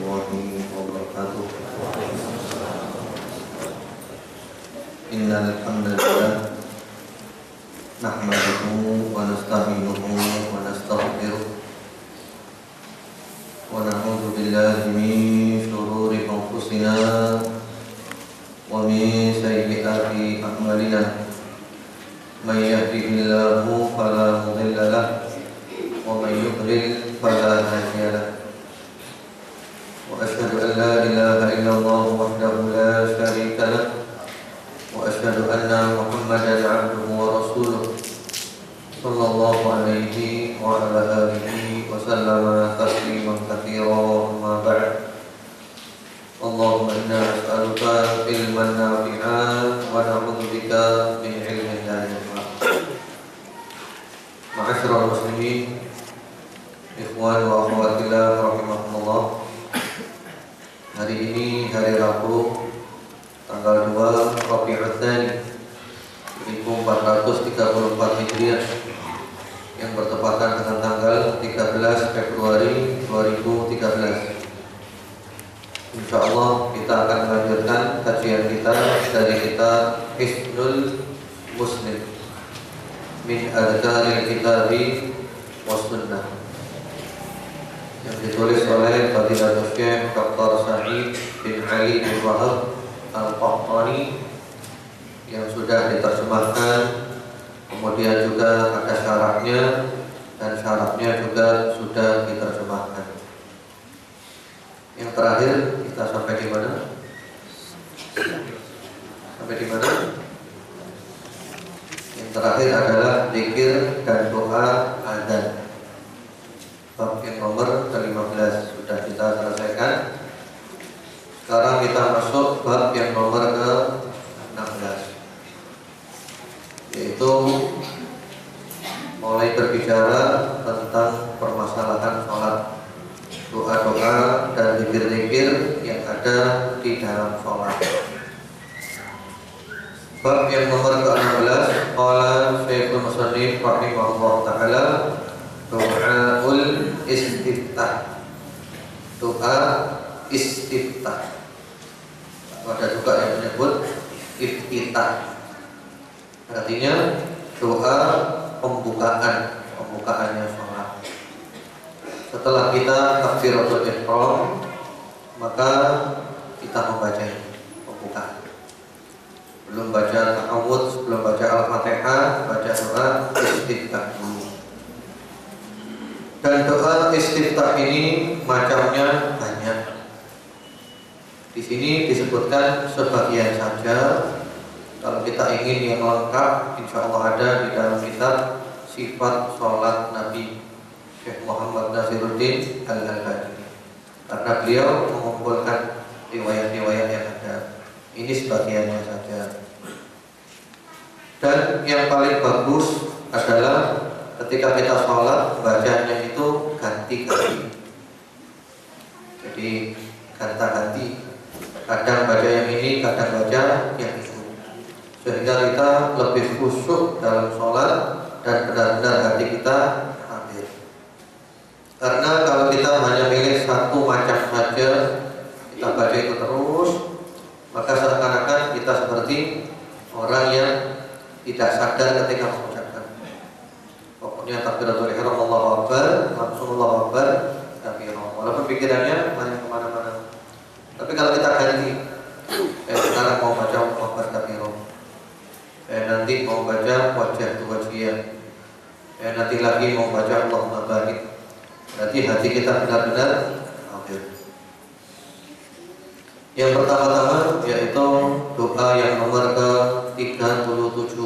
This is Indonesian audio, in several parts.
warahmatullahi wabarakatuh. Innal hamdalillah nahmaduhu wa nasta'inuhu wa nastaghfiruh wa na'udzu billahi min shururi anfusina wa min sayyiati a'malina. May yahdihillahu fala mudilla lahu wa may yudlil fala hadiya lahu. وأشهد أن لا إله إلا الله وحده لا شريك له وأشهد أن محمدا عبده ورسوله صلى الله عليه وعلى آله وسلم تسليما كثيرا أما بعد اللهم إنا نسألك علما نافعا ونعوذ بك من علم لا ينفع. معاشر المسلمين ikhwan wa akhwat fillah rahimakumullah. Hari ini hari Rabu tanggal 2 Rabiul Tsani 1434 Hijriah yang bertepatan dengan tanggal 13 Februari 2013. Insyaallah kita akan melanjutkan kajian kita dari kitab Hisnul Muslim min Adhkaril Kitabi was Sunnah yang ditulis oleh Fadilatul Syekh Dr. Sa'id bin Ali bin Wahab Al-Qahtani yang sudah diterjemahkan, kemudian juga ada syarahnya dan syarahnya juga sudah diterjemahkan. Yang terakhir kita sampai di mana? Sampai di mana? Yang terakhir adalah zikir dan doa azan. Bab yang nomor ke-15 sudah kita selesaikan. Sekarang kita masuk bab yang nomor ke-16, yaitu mulai berbicara tentang permasalahan sholat, doa-doa dan zikir-zikir yang ada di dalam sholat. Bab yang nomor ke-16, qala Syekhul Musannif rahimahullah ta'ala, doaul istiftah. Doa istiftah. Ada juga yang menyebut iftitah. Artinya doa pembukaannya sholat. Setelah kita takbiratul ihram, maka kita membaca pembukaan. Belum baca ta'awudz, belum baca al-Fatihah, baca doa istiftah dulu. Dan doa istiftah ini macamnya banyak. Di sini disebutkan sebagian saja. Kalau kita ingin yang lengkap, insya Allah ada di dalam kitab Sifat Sholat Nabi Syekh Muhammad Nasiruddin Al-Albani. Karena beliau mengumpulkan riwayat-riwayat yang ada. Ini sebagiannya saja. Dan yang paling bagus adalah ketika kita sholat, bacanya itu ganti-ganti. Jadi ganti-ganti. Kadang baca yang ini, kadang baca yang itu, sehingga kita lebih khusyuk dalam sholat dan benar-benar hati kita hadir. Karena kalau kita hanya milih satu macam saja, kita baca itu terus, maka seakan-akan kita seperti orang yang tidak sadar ketika mengucapkan. Pokoknya takbiratul ihram Allahu Akbar, langsung Allahu Akbar, takbirah. Walaupun pikirannya banyak kemana-mana. Tapi kalau kita ganti, sekarang mau baca Allahu Akbar takbirah, nanti mau baca wajah tu wajhiyah, nanti lagi mau baca Allahumma barik. Berarti hati kita benar-benar hadir. Yang pertama-tama yaitu doa yang nomor ke-37.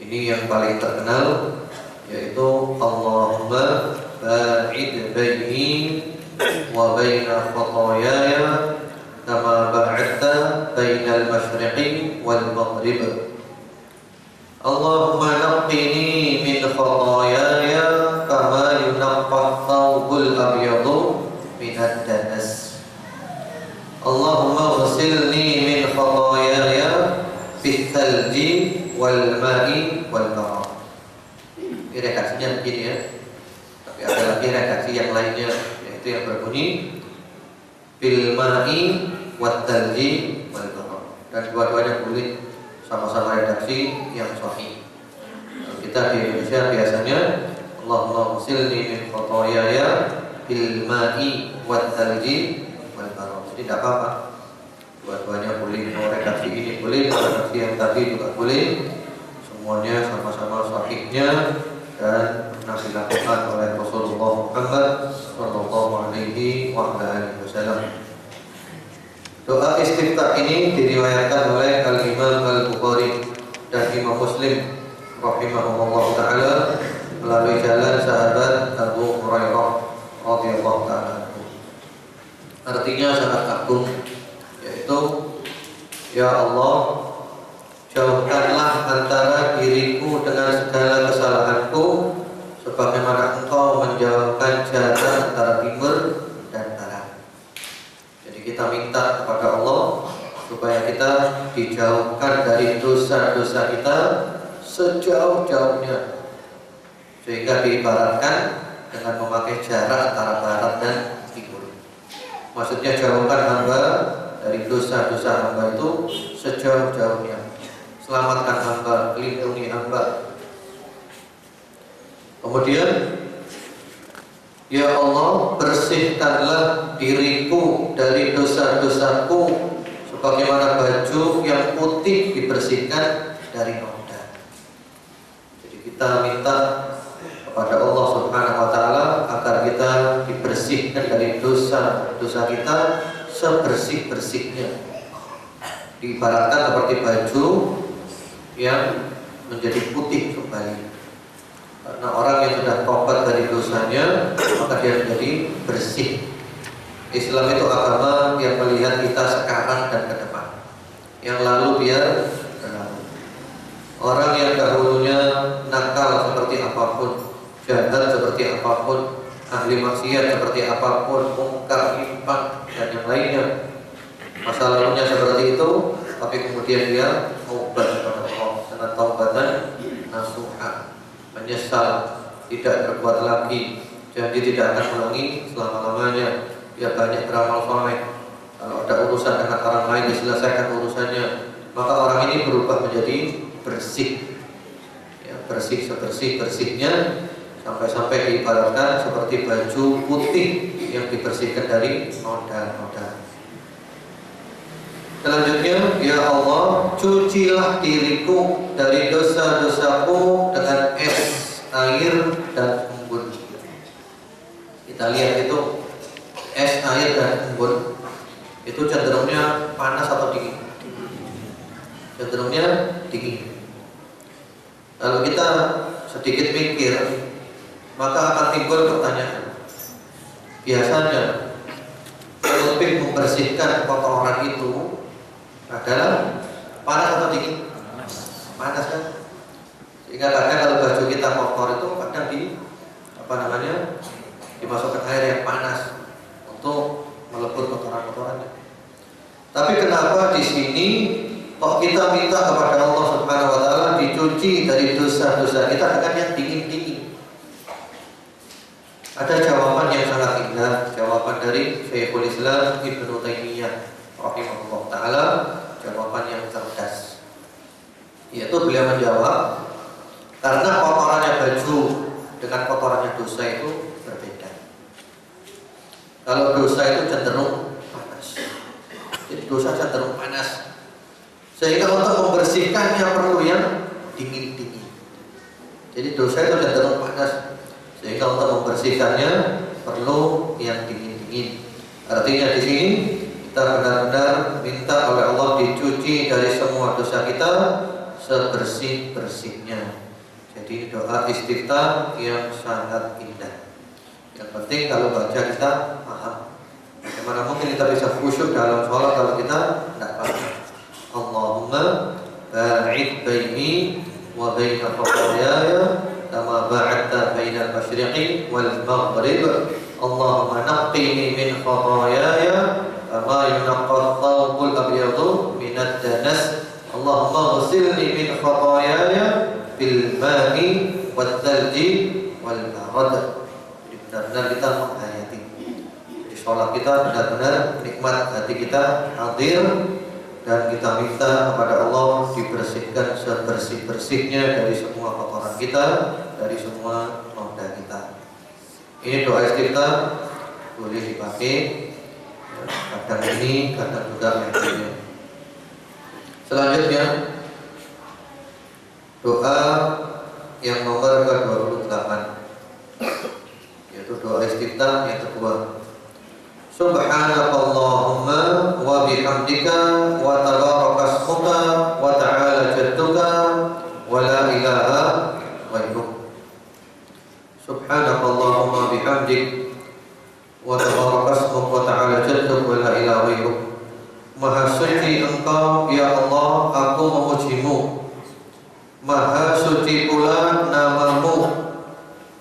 Ini yang paling terkenal, yaitu Allahumma ba'id baini wa baina khataayaya kama ba'adta bainal masyriqi wal maghrib. Allahumma naqqini min khataayaya kama yunqqa thawbul abyadu minad danas. Allahumma ghsilni min khataayaya bithalji wal ma'i wal bara. Ini redaksinya begini ya. Tapi ada lagi redaksi yang lainnya, yaitu Itu yang berbunyi bil ma'i wat thalji wal barad. Dan dua-duanya boleh, sama-sama redaksi yang sahih. Kita di Indonesia biasanya Allahumma ghsilni min khotoyaya bil ma'i wat thalji wal barad. Jadi tidak apa-apa, dua-duanya boleh. Mau redaksi ini boleh, redaksi yang tadi juga boleh. Semuanya sama-sama sahihnya dan pernah dilakukan oleh Rasulullah Muhammad sallallahu alaihi wasallam. Doa istiftah ini diriwayatkan oleh Al-Imam Al-Bukhari dan Imam Muslim rahimahullah taala melalui jalan sahabat Abu Hurairah radhiyallahu taala. Artinya sangat agung, yaitu ya Allah, jauhkanlah antara diriku dengan segala kesalahanku sebagaimana Engkau menjauhkan jarak antara timur dan barat. Jadi kita minta kepada Allah supaya kita dijauhkan dari dosa-dosa kita sejauh-jauhnya, sehingga diibaratkan dengan memakai jarak antara barat dan timur. Maksudnya jauhkan hamba dari dosa-dosa hamba itu sejauh-jauhnya. Selamatkan hamba, lindungi hamba. Kemudian ya Allah, bersihkanlah diriku dari dosa-dosaku sebagaimana baju yang putih dibersihkan dari noda. Jadi kita minta kepada Allah Subhanahu wa taala agar kita dibersihkan dari dosa-dosa kita sebersih-bersihnya. Diibaratkan seperti baju yang menjadi putih kembali. Karena orang yang sudah tobat dari dosanya, maka dia menjadi bersih. Islam itu agama yang melihat kita sekarang dan ke depan. Yang lalu biar berlalu. Orang yang dahulunya nakal seperti apapun, jahat seperti apapun, ahli maksiat seperti apapun, mungkar, nyimpang dan yang lainnya, masa lalunya seperti itu, tapi kemudian dia taubat kepada Allah dengan taubatan nasuha, menyesal, tidak berbuat lagi, jadi tidak akan mengulangi selama-lamanya. Dia banyak beramal saleh. Kalau ada urusan dengan orang lain diselesaikan urusannya, maka orang ini berubah menjadi bersih, ya, bersih sebersih-bersihnya, sampai-sampai diibaratkan seperti baju putih yang dibersihkan dari noda-noda. Selanjutnya, ya Allah, cucilah diriku dari dosa-dosaku dengan es, air, dan embun. Kita lihat itu es, air, dan embun itu cenderungnya panas atau dingin? Cenderungnya dingin. Kalau kita sedikit mikir, maka akan timbul pertanyaan. Biasanya lebih membersihkan kotoran itu adalah panas atau dingin? Panas kan? Sehingga kadang kalau baju kita kotor itu kadang dimasukkan air yang panas untuk melebur kotoran-kotorannya. Tapi kenapa di sini kok kita minta kepada Allah Subhanahu wa taala dicuci dari dosa-dosa kita dengan yang dingin-dingin? Ada jawaban yang sangat indah, jawaban dari Syekhul Islam Ibnu Taimiyah rahimahullah taala, jawaban yang cerdas. Yaitu beliau menjawab, karena kotorannya baju dengan kotorannya dosa itu berbeda. Kalau dosa itu cenderung panas, jadi dosa cenderung panas, sehingga untuk membersihkannya perlu yang dingin-dingin. Jadi dosa itu cenderung panas, sehingga untuk membersihkannya perlu yang dingin-dingin. Artinya di sini kita benar-benar minta oleh Allah dicuci dari semua dosa kita sebersih-bersihnya. Jadi doa istiftah yang sangat indah. Yang penting kalau baca kita paham. Bagaimana mungkin kita bisa khusyuk dalam sholat kalau kita tidak paham? Allahumma ba'id baini wa baina khataayaya kama ba'adta baina al-masyriqi wal maghrib. Allahumma naqqini min khataayaya kama yunqqa ath-thawbul abyadu min ad-danas. Allahumma ghsilni min khataayaya bil ma'i wat thalji wal barad. Jadi benar-benar kita menghayati sholat kita benar-benar nikmat, hati kita hadir, dan kita minta kepada Allah dibersihkan sebersih-bersihnya dari semua kotoran kita, dari semua noda kita. Ini doa istiftah boleh dipakai kadang ini, kadang juga lainnya. Selanjutnya doa yang nomor ke-28, yaitu doa istiftah yang kedua. Subhanakallahumma wa bihamdika wa tabarakasmuka wa ta'ala jadduka wa la ilaha ghairuk. Subhanakallahumma bihamdik wa tabarakasmuka wa ta'ala jadduk wa la ilaha ghairuk. Maha suci Engkau ya Allah, aku memujimu. Maha suci pula namamu,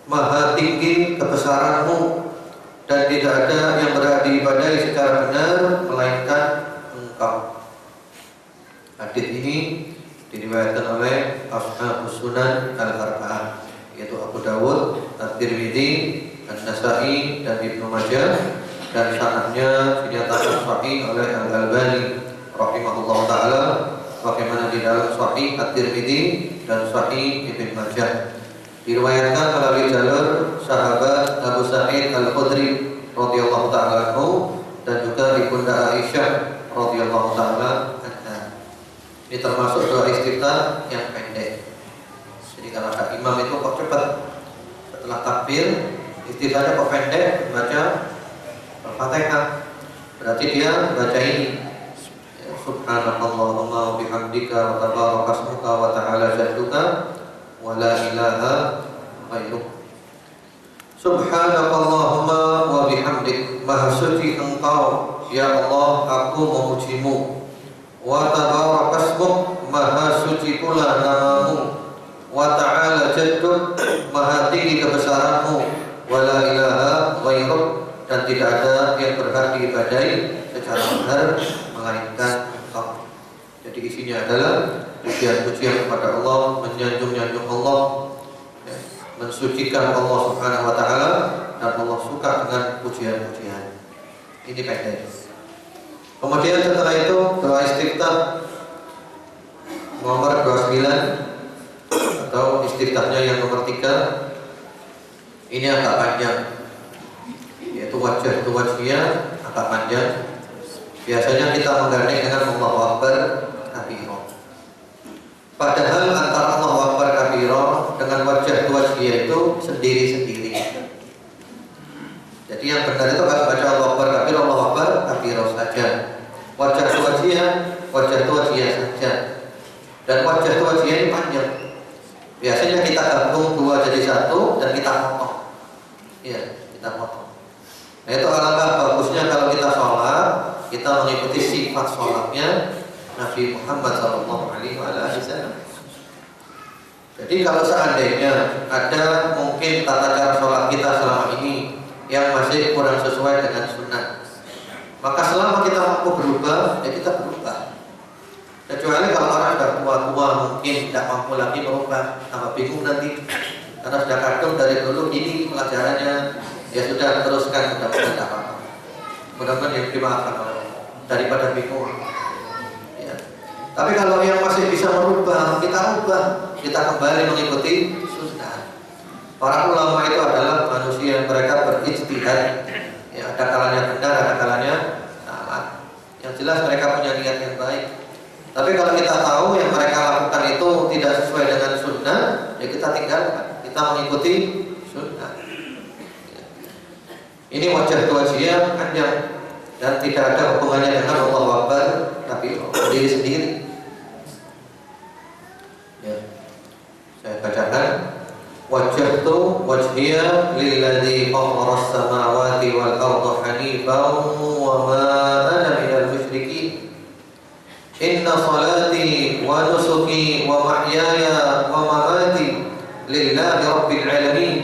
maha tinggi kebesaranmu, dan tidak ada yang berhak diibadahi secara benar melainkan Engkau. Hadits ini diriwayatkan oleh Ashabus Sunan Al-Arba'ah, yaitu Abu Dawud, At-Tirmidzi, An-Nasa'i, dan Ibnu Majah, dan sanadnya dinyatakan sahih oleh Al-Albani rahimahullah taala, bagaimana di dalam sahih At-Tirmidzi dan sahih Ibnu Majah. Diriwayatkan melalui jalur sahabat Abu Sa'id Al-Khudri radhiyallahu ta'ala anhu dan juga Ibunda Aisyah radhiyallahu ta'ala anha. Ini termasuk doa istiftah yang pendek. Jadi kalau ada imam itu kok cepat, setelah takbir istiftahnya kok pendek, baca Al-Fatihah, berarti dia baca ini, Subhanakallahumma wa bihamdika wa tabarakasmuka wa ta'ala jadduka wa la ilaha ghairuk. Subhanakallahumma wa bihamdik, maha suci Engkau ya Allah, aku memujimu. Wa tabarakasmuk, maha suci pula namamu. Wa ta'ala jadduk, maha tinggi kebesaranmu. Wa la ilaha ghairuk, dan tidak ada yang berhak diibadahi secara benar melainkan Engkau. Jadi isinya adalah pujian-pujian kepada Allah, menyanjung-nyanjung Allah, mensucikan Allah Subhanahu wa taala, dan Allah suka dengan pujian-pujian. Ini pendek. Kemudian setelah itu doa istiftah nomor 29 atau istiftahnya yang nomor 3. Ini agak panjang, yaitu wajah itu wajhiyah, agak panjang. Biasanya kita menggandeng dengan Allahu Akbar kabira. Padahal antara Allahu Akbar kabira dengan wajah wajhiyah itu sendiri-sendiri. Jadi yang benar itu kan baca Allahu Akbar kabira, Allahu Akbar kabira saja. Wajah wajhiyah saja. Dan wajah wajhiyah ini panjang. Biasanya kita gabung dua jadi satu dan kita potong. Iya, kita potong. Nah itu alangkah bagusnya kalau kita sholat, kita mengikuti sifat sholatnya Nabi Muhammad SAW. Jadi kalau seandainya ada mungkin tata cara sholat kita selama ini yang masih kurang sesuai dengan sunnah, maka selama kita mampu berubah, ya kita berubah. Kecuali kalau orang sudah tua-tua mungkin tidak mampu lagi berubah, tambah bingung nanti karena sudah kadung dari dulu ini pelajarannya. Ya sudah, teruskan, mudah-mudahan tidak apa-apa. Mudah-mudahan yang dimaafkan oleh Allah daripada bingung. Ya. Tapi kalau yang masih bisa merubah, kita ubah, kita kembali mengikuti sunnah. Para ulama itu adalah manusia yang mereka berijtihad. Ya, ada kalanya benar, ada kalanya salah. Yang jelas mereka punya niat yang baik. Tapi kalau kita tahu yang mereka lakukan itu tidak sesuai dengan sunnah, ya kita tinggalkan. Kita mengikuti sunnah. Ini wajah wajhiyah panjang dan tidak ada hubungannya dengan Allahu Akbar, tapi diri sendiri. Ya. Saya bacakan. Wajjahtu wajhiyya lilladzi fatara as-samawati wal arda hanifan wa ma ana minal musyrikin. Inna salati wa nusuki wa mahyaya wa mamati lillahi rabbil alamin.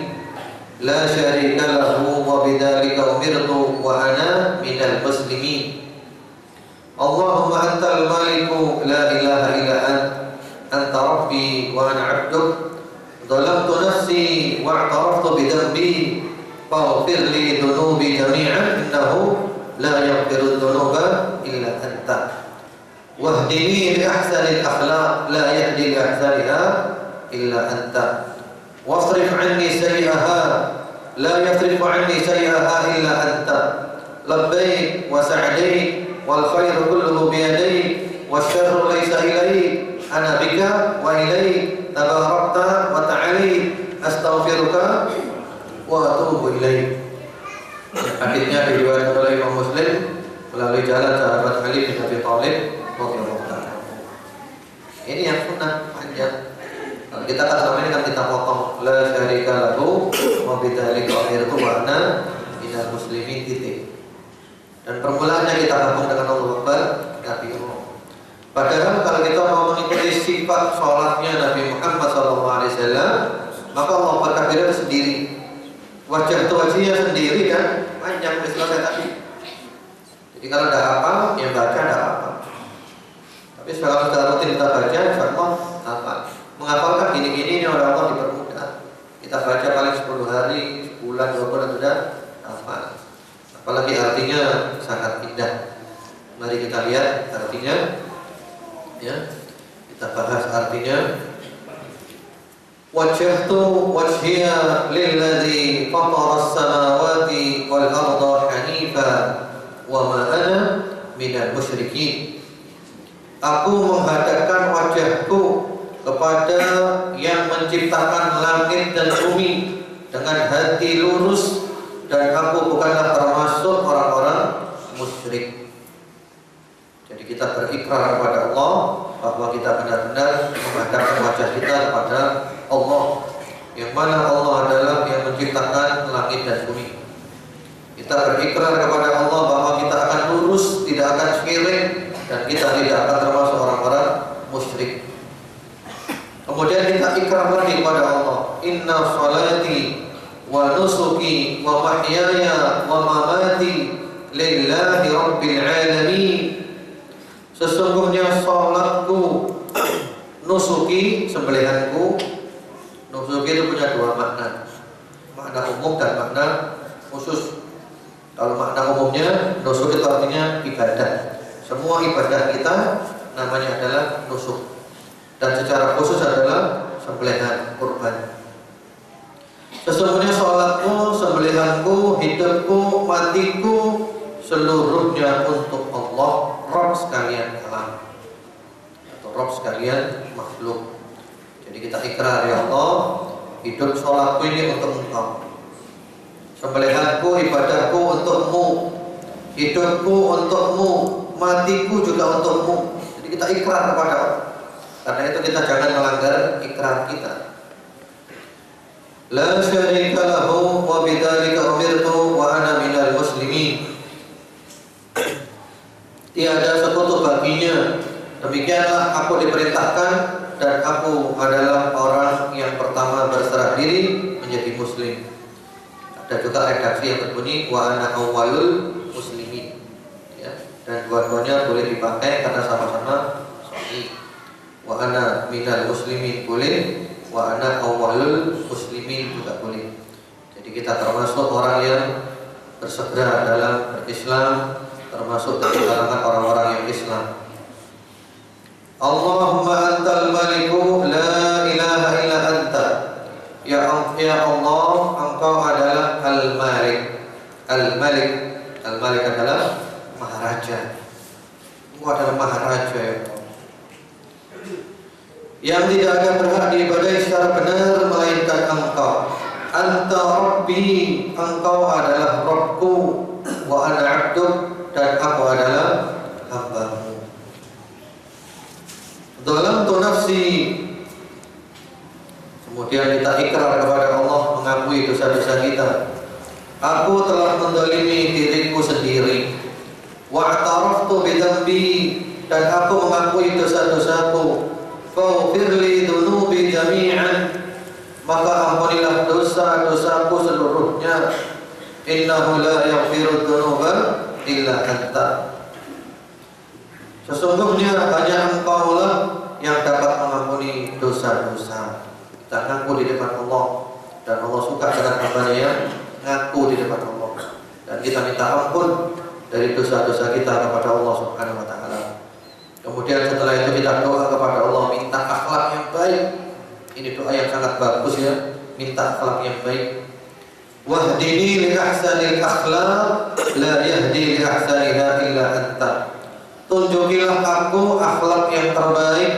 La syarika lahu wa bidzalika umirtu wa ana minal muslimin. Allahumma antal maliku la ilaha illa anta rabbi wa ana 'abduk. Dhalamtu nafsi wa i'taraftu bi dhanbi faghfir li dhunubi jami'an innahu la yaghfiru dhunuba illa anta wahdini li ahsanil akhlaq la yahdi li ahsaniha illa anta wasrif anni sayyi'aha la yasrifu anni sayyi'aha illa anta labbaik wa sa'daik wal khairu kulluhu bi yadayk wasyarru laysa ilayk ana bika wa ilayk tabarakta wa ta'alayk astaghfiruka wa atubu ilaik. Hadisnya diriwayatkan oleh Imam Muslim melalui jalan sahabat Ali bin Abi Thalib radhiyallahu anhu. Ini yang sunnah panjang. Kalau kita kan selama ini kan kita potong la syarika lahu wa bidzalika umirtu wa ana minal muslimin titik. Dan permulaannya kita gabung dengan Allahu Akbar kabira. Padahal kalau kita mau mengikuti sifat sholatnya Nabi Muhammad SAW, maka Allah Akbar kabira sendiri. Wajah itu wajahnya sendiri kan panjang selesai tadi. Jadi kalau tidak hafal, ya baca tidak hafal. Tapi kalau sudah rutin kita baca, insyaallah hafal. Menghafalkan gini-gini ini oleh Allah dipermudah. Kita baca paling 10 hari, sebulan, 2 bulan sudah hafal. Apalagi artinya sangat indah. Mari kita lihat artinya. Ya, kita bahas artinya. Wajjahtu wajhiya lilladzi fatara as-samawati wal arda hanifa wa ma ana minal musyrikin. Aku menghadapkan wajahku kepada yang menciptakan langit dan bumi dengan hati lurus dan aku bukanlah termasuk orang-orang musyrik. Jadi kita berikrar kepada Allah bahwa kita benar-benar menghadapkan wajah kita kepada Allah, yang mana Allah adalah yang menciptakan langit dan bumi. Kita berikrar kepada Allah bahwa kita akan lurus, tidak akan syirik, dan kita tidak akan termasuk orang-orang musyrik. Kemudian kita ikrar lagi kepada Allah, inna salati wa nusuki wa mahyaya wa mamati lillahi rabbil alamin. Sesungguhnya salatku, nusuki, sembelihanku. Nusuki itu punya dua makna, makna umum dan makna khusus. Kalau makna umumnya, nusuk itu artinya ibadah. Semua ibadah kita namanya adalah nusuk. Dan secara khusus adalah sembelihan kurban. Sesungguhnya salatku, sembelihanku, hidupku, matiku, seluruhnya untuk Allah, Rabb sekalian alam atau Rabb sekalian makhluk. Jadi kita ikrar, ya Allah, hidup sholatku ini untuk Engkau, sembelihanku, ibadahku untukmu, hidupku untukmu, matiku juga untukmu. Jadi kita ikrar kepada Allah. Karena itu kita jangan melanggar ikrar kita. La syarika lahu wa bidzalika umirtu wa ana minal muslimin. Tiada sekutu baginya, demikianlah aku diperintahkan dan aku adalah orang yang pertama berserah diri menjadi muslim. Ada juga redaksi yang berbunyi wa ana awwalul muslimin, ya. Dan dua-duanya boleh dipakai karena sama-sama sahih. Wa ana minal muslimin boleh, wa ana awwalul muslimin juga boleh. Jadi kita termasuk orang yang bersegera dalam berislam, termasuk dari kalangan orang-orang yang Islam. Allahumma antal maliku la ilaha illa anta. Ya Allah, Engkau adalah Al-Malik. Al-Malik, Al-Malik adalah Maharaja. Engkau adalah Maharaja, ya Allah, yang tidak ada berhak diibadahi secara benar melainkan Engkau. Anta Rabbi, Engkau adalah Rabbku, wa ana 'abduk, dan aku adalah hamba-Mu. Dhalamtu nafsi. Kemudian kita ikrar kepada Allah, mengakui dosa-dosa kita. Aku telah menzalimi diriku sendiri. Wa i'taraftu bi dzambi, dan aku mengakui dosa-dosaku. Faghfir li dzunubi jami'an, maka ampunilah dosa-dosaku seluruhnya. Innahu la yaghfiru dzunuba illa anta. Sesungguhnya hanya Engkau lah yang dapat mengampuni dosa-dosa. Kita ngaku di depan Allah, dan Allah suka dengan hamba yang ngaku di depan Allah, dan kita minta ampun dari dosa-dosa kita kepada Allah Subhanahu wa taala. Kemudian setelah itu kita doa kepada Allah, minta akhlak yang baik. Ini doa yang sangat bagus ya, minta akhlak yang baik. Wahdini li ahsanil akhlaq la yahdi li ahsaniha illa anta. Tunjukilah aku akhlak yang terbaik,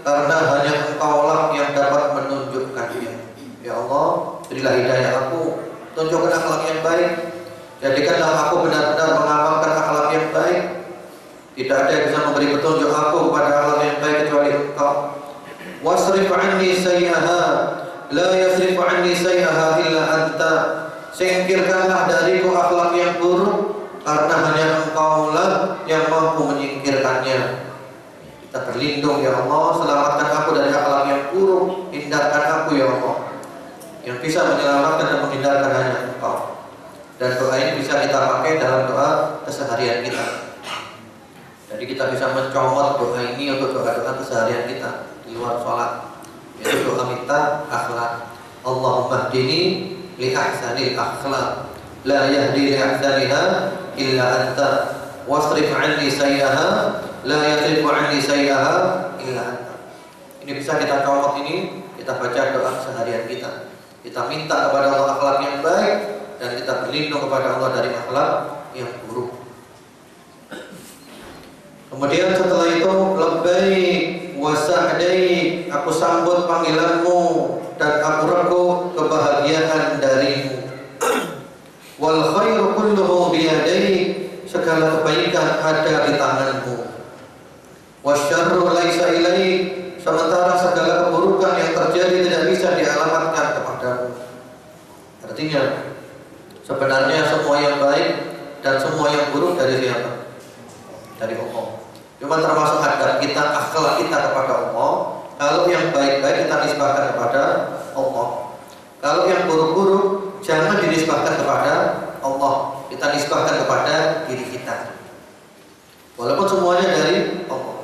karena hanya Engkaulah yang dapat menunjukkannya. Ya Allah, berilah hidayah aku, tunjukkan akhlak yang baik. Jadikanlah aku benar-benar mengamalkan akhlak yang baik. Tidak ada yang bisa memberi petunjuk aku kepada akhlak yang baik kecuali Engkau. Wasrif anni sayyi'aha la yasrif anni sayyi'aha illa anta. Singkirkanlah dariku akhlak yang buruk, karena hanya Engkaulah yang mampu menyingkirkannya. Kita berlindung ya Allah, selamatkan aku dari akhlak yang buruk, hindarkan aku ya Allah. Yang bisa menyelamatkan dan menghindarkan hanya Engkau. Dan doa ini bisa kita pakai dalam doa keseharian kita. Jadi kita bisa mencomot doa ini untuk doa-doa keseharian kita di luar sholat, yaitu doa minta akhlak. Allahumma hdini li ahsanil akhlaq la yahdi li ahsaniha illa anta wasrif anni sayyi'aha la yasrif anni sayyi'aha illa anta. Ini bisa kita comot, ini kita baca doa keseharian kita. Kita minta kepada Allah akhlak yang baik, dan kita berlindung kepada Allah dari akhlak yang buruk. Kemudian setelah itu, labbaik wa sa'daik, aku sambut panggilanmu dan aku regu kebahagiaan darimu. Wal khairu kulluhu biyadaik, segala kebaikan ada di tanganmu. Wasyarru laisa ilaik, sementara segala keburukan yang terjadi tidak bisa dialamatkan kepadamu. Artinya, sebenarnya semua yang baik dan semua yang buruk dari siapa? Dari Allah. Cuma termasuk adab kita, akhlak kita kepada Allah. Kalau yang baik-baik kita nisbahkan kepada Allah. Kalau yang buruk-buruk jangan dinisbahkan kepada Allah. Kita nisbahkan kepada diri kita. Walaupun semuanya dari Allah.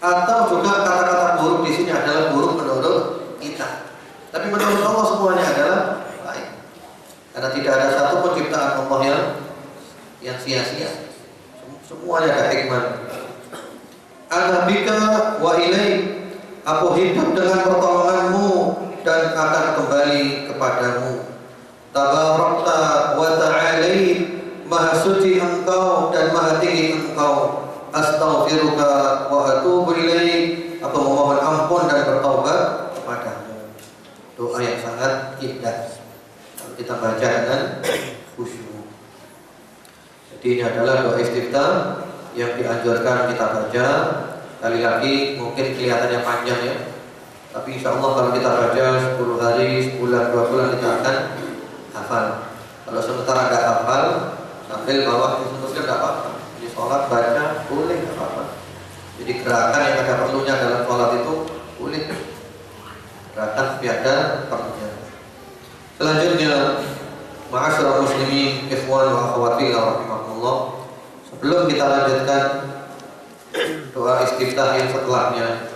Atau juga kata-kata buruk di sini adalah buruk menurut kita. Tapi menurut Allah semuanya adalah baik. Karena tidak ada satu pun ciptaan Allah yang sia-sia. Semuanya ada hikmah. Ana bika wa ilaik, aku hidup dengan pertolonganmu dan akan kembali kepadamu. Tabarakta wa ta'alait, maha suci Engkau dan maha tinggi Engkau. Astaghfiruka wa atubu ilaik, aku memohon ampun dan bertaubat kepadamu. Doa yang sangat indah kalau kita baca dengan khusyuk. Jadi ini adalah doa istiftah yang dianjurkan kita baca. Kali lagi mungkin kelihatannya panjang ya, tapi insya Allah kalau kita baca 10 hari, sebulan, 2 bulan kita akan hafal. Kalau sementara nggak hafal, sambil bawah dituliskan nggak apa-apa. Di sholat baca boleh, nggak apa-apa. Jadi gerakan yang ada perlunya dalam sholat itu boleh. Gerakan tiada perlunya. Selanjutnya, ma'asyiral muslimin, ikhwan wa akhwat fillah rahimakumullah. Sebelum kita lanjutkan doa istiftah yang setelahnya,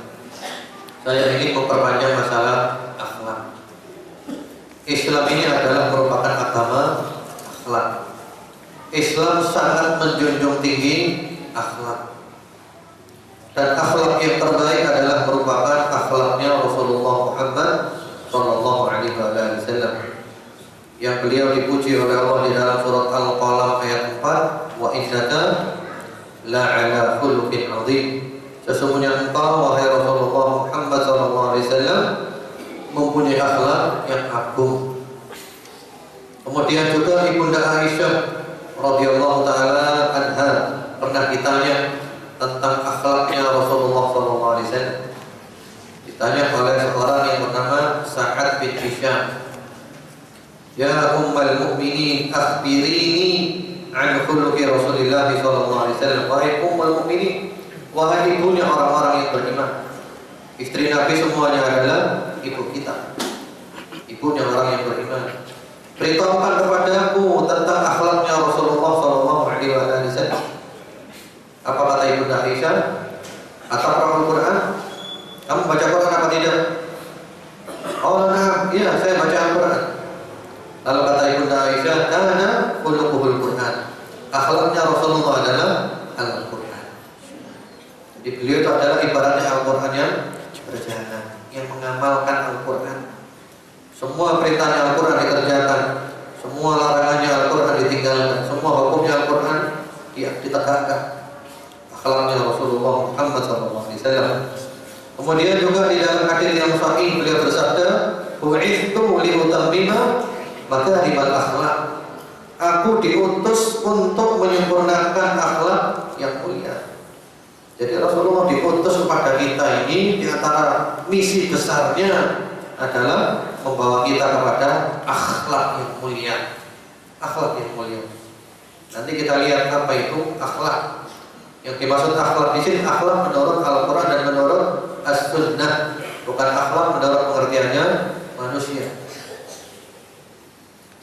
saya ingin memperpanjang masalah akhlak. Islam ini adalah merupakan agama akhlak. Islam sangat menjunjung tinggi akhlak. Dan akhlak yang terbaik adalah merupakan akhlaknya Rasulullah Muhammad sallallahu alaihi wasallam, yang beliau dipuji oleh Allah di dalam surat Al-Qalam ayat 4, wa innaka la'ala khuluqin 'azim. Sesungguhnya engkau wahai Rasulullah Muhammad sallallahu alaihi wasallam mempunyai akhlak yang agung. Kemudian juga Ibunda Aisyah radhiyallahu taala anha pernah ditanya tentang akhlaknya Rasulullah sallallahu alaihi wasallam. Ditanya oleh seorang yang bernama Sa'ad bin Hisham, ya ummul mu'minin akhbirini an khuluqi Rasulillah sallallahu alaihi wasallam. Wahai ummul mu'minin, wahai ibunya orang-orang yang beriman. Istri Nabi semuanya adalah ibu kita, ibunya orang yang beriman. Beritahukan kepadaku tentang akhlaknya Rasulullah sallallahu alaihi wasallam. Apa kata Ibunda Aisyah? Atau Al-Quran? Kamu baca Quran apa tidak? Oh nah, iya saya baca Al-Quran. Lalu kata Ibunda Aisyah, karena khuluquhul Quran. Akhlaknya Rasulullah adalah Al-Quran. Jadi beliau itu adalah ibaratnya Al-Quran yang berjalan, yang mengamalkan Al-Quran. Semua perintahnya Al-Quran dikerjakan, semua larangannya Al-Quran ditinggalkan, semua hukumnya Al-Quran ditegakkan. Akhlaknya Rasulullah Muhammad SAW. Kemudian juga di dalam hadis yang sahih beliau bersabda, "Bu'itsu liutammima makarimal akhlak." Aku diutus untuk menyempurnakan akhlak yang mulia. Jadi Rasulullah diutus kepada kita ini, di antara misi besarnya adalah membawa kita kepada akhlak yang mulia. Akhlak yang mulia. Nanti kita lihat apa itu akhlak. Yang dimaksud akhlak di sini akhlak menurut Al-Quran dan menurut As-Sunnah, bukan akhlak menurut pengertiannya manusia.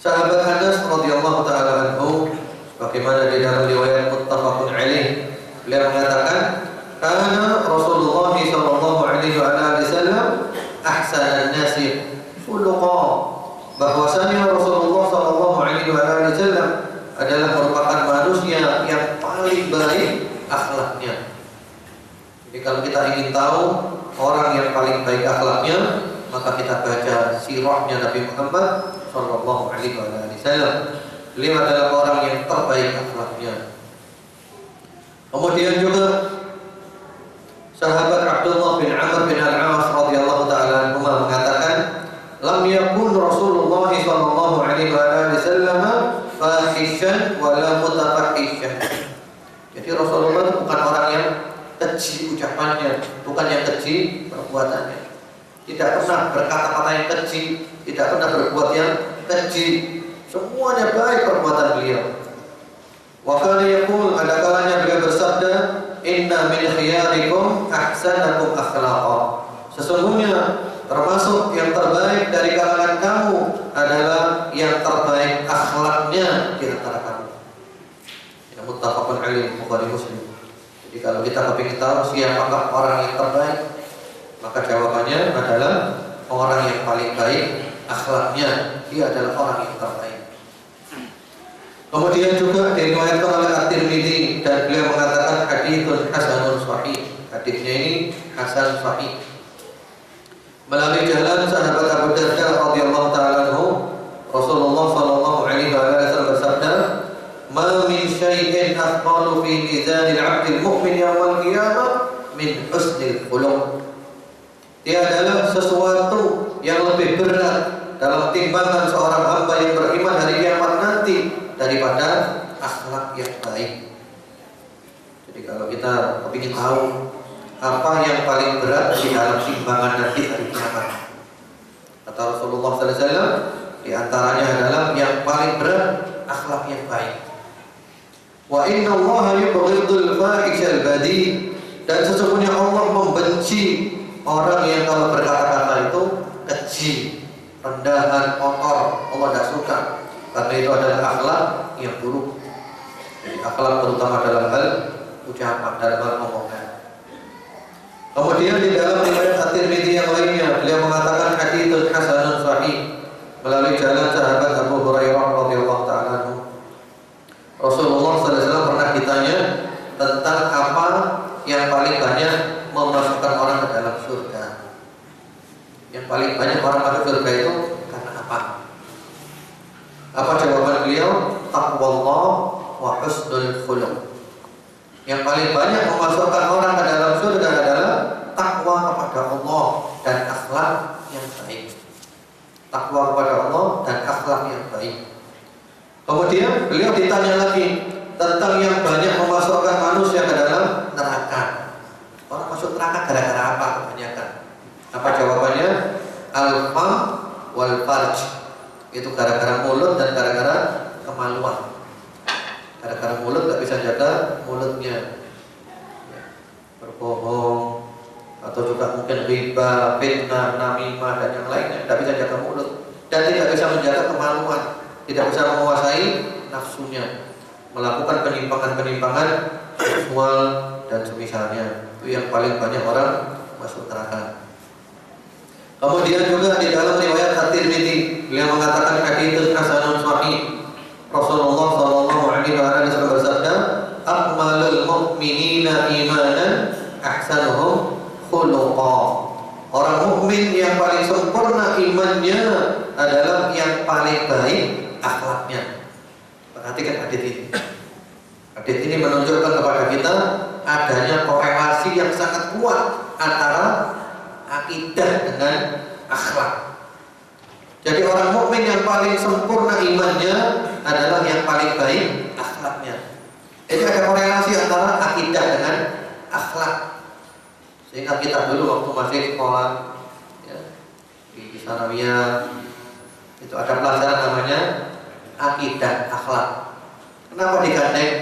Sahabat Anas radhiyallahu taala anhu, bagaimana di dalam riwayat muttafaqun alaih, beliau mengatakan, "Kana Rasulullah sallallahu alaihi wasallam ahsanan nasi khuluqa." Bahwasanya Rasulullah sallallahu alaihi wasallam adalah merupakan manusia yang paling baik akhlaknya. Jadi kalau kita ingin tahu orang yang paling baik akhlaknya, maka kita baca sirahnya Nabi Muhammad sallallahu alaihi wasallam. Beliau adalah orang yang terbaik akhlaknya. Kemudian juga sahabat Abdullah bin Amr bin Al-As radhiyallahu taala anhu mengatakan, "Lam yakun Rasulullah sallallahu alaihi wasallam fahishan wala mutafahishan." Jadi Rasulullah itu bukan orang yang keji ucapannya, bukan yang keji perbuatannya. Tidak pernah berkata-kata yang keji, tidak pernah berbuat yang keji. Semuanya baik perbuatan beliau. Wa kana yaqul, ada kalanya beliau bersabda, "Inna min khiyarikum ahsanakum akhlaqa." Sesungguhnya termasuk yang terbaik dari kalangan kamu adalah yang terbaik akhlaknya di antara kamu. Muttafaqun alaih, Bukhari Muslim. Jadi kalau kita kepingin tahu siapakah orang yang terbaik, maka jawabannya adalah orang yang paling baik akhlaknya, dia adalah orang yang terbaik. Kemudian juga diriwayatkan oleh At-Tirmidzi dan beliau mengatakan haditsun hasanun sahih. Hadisnya ini hasan sahih. Melalui jalan sahabat Abu Darda radhiyallahu taala anhu, Rasulullah sallallahu alaihi wasallam bersabda, "Ma min syai'in athqalu fi mizanil 'abdil mu'min yaumil qiyamah min husnil khuluq." Tiadalah sesuatu yang lebih berat dalam timbangan seorang hamba yang beriman hari kiamat nanti daripada akhlak yang baik. Jadi kalau kita ingin tahu apa yang paling berat di dalam timbangan nanti hari kiamat, kata Rasulullah SAW, di antaranya adalah yang paling berat akhlak yang baik. Wa inna Allah yubghidul fahishal badi, dan sesungguhnya Allah membenci orang yang kalau berkata-kata itu keji, rendahan, kotor. Allah tidak suka, karena itu adalah akhlak yang buruk. Jadi akhlak terutama dalam hal ucapan, dalam hal omongan. Kemudian di dalam riwayat At-Tirmidzi yang lainnya, beliau mengatakan haditsun hasanun sahih melalui jalan sahabat Abu Hurairah radhiyallahu taala anhu. Rasulullah SAW pernah ditanya tentang apa yang paling banyak memasukkan orang ke dalam surga. Yang paling banyak orang masuk surga itu karena apa? Apa jawaban beliau? Taqwallah wa husnul khuluq. Yang paling banyak memasukkan orang ke dalam surga adalah takwa kepada Allah dan akhlak yang baik. Takwa kepada Allah dan akhlak yang baik. Kemudian beliau ditanya lagi tentang yang banyak memasukkan manusia ke dalam neraka. Orang masuk neraka gara-gara apa kebanyakan? Apa jawabannya? Al-fam wal farj. Itu gara-gara mulut dan gara-gara kemaluan. Gara-gara mulut nggak bisa jaga mulutnya, berbohong atau juga mungkin riba, fitnah, namimah dan yang lainnya, tidak bisa jaga mulut dan tidak bisa menjaga kemaluan, tidak bisa menguasai nafsunya, melakukan penyimpangan-penyimpangan seksual dan semisalnya. Itu yang paling banyak orang masuk neraka. Kemudian juga di dalam riwayat At-Tirmidzi beliau mengatakan hadits hasanun sahih ahsanuhum khuluqa. Orang mukmin yang paling sempurna imannya adalah yang paling baik akhlaknya. Perhatikan hadis ini. Hadis ini menunjukkan kepada kita adanya korelasi yang sangat kuat antara akidah dengan akhlak. Jadi orang mukmin yang paling sempurna imannya adalah yang paling baik akhlaknya. Jadi ada korelasi antara akidah dengan akhlak. Sehingga kita dulu waktu masih sekolah ya, di Sanawiyah itu ada pelajaran namanya akidah akhlak. Kenapa digandeng?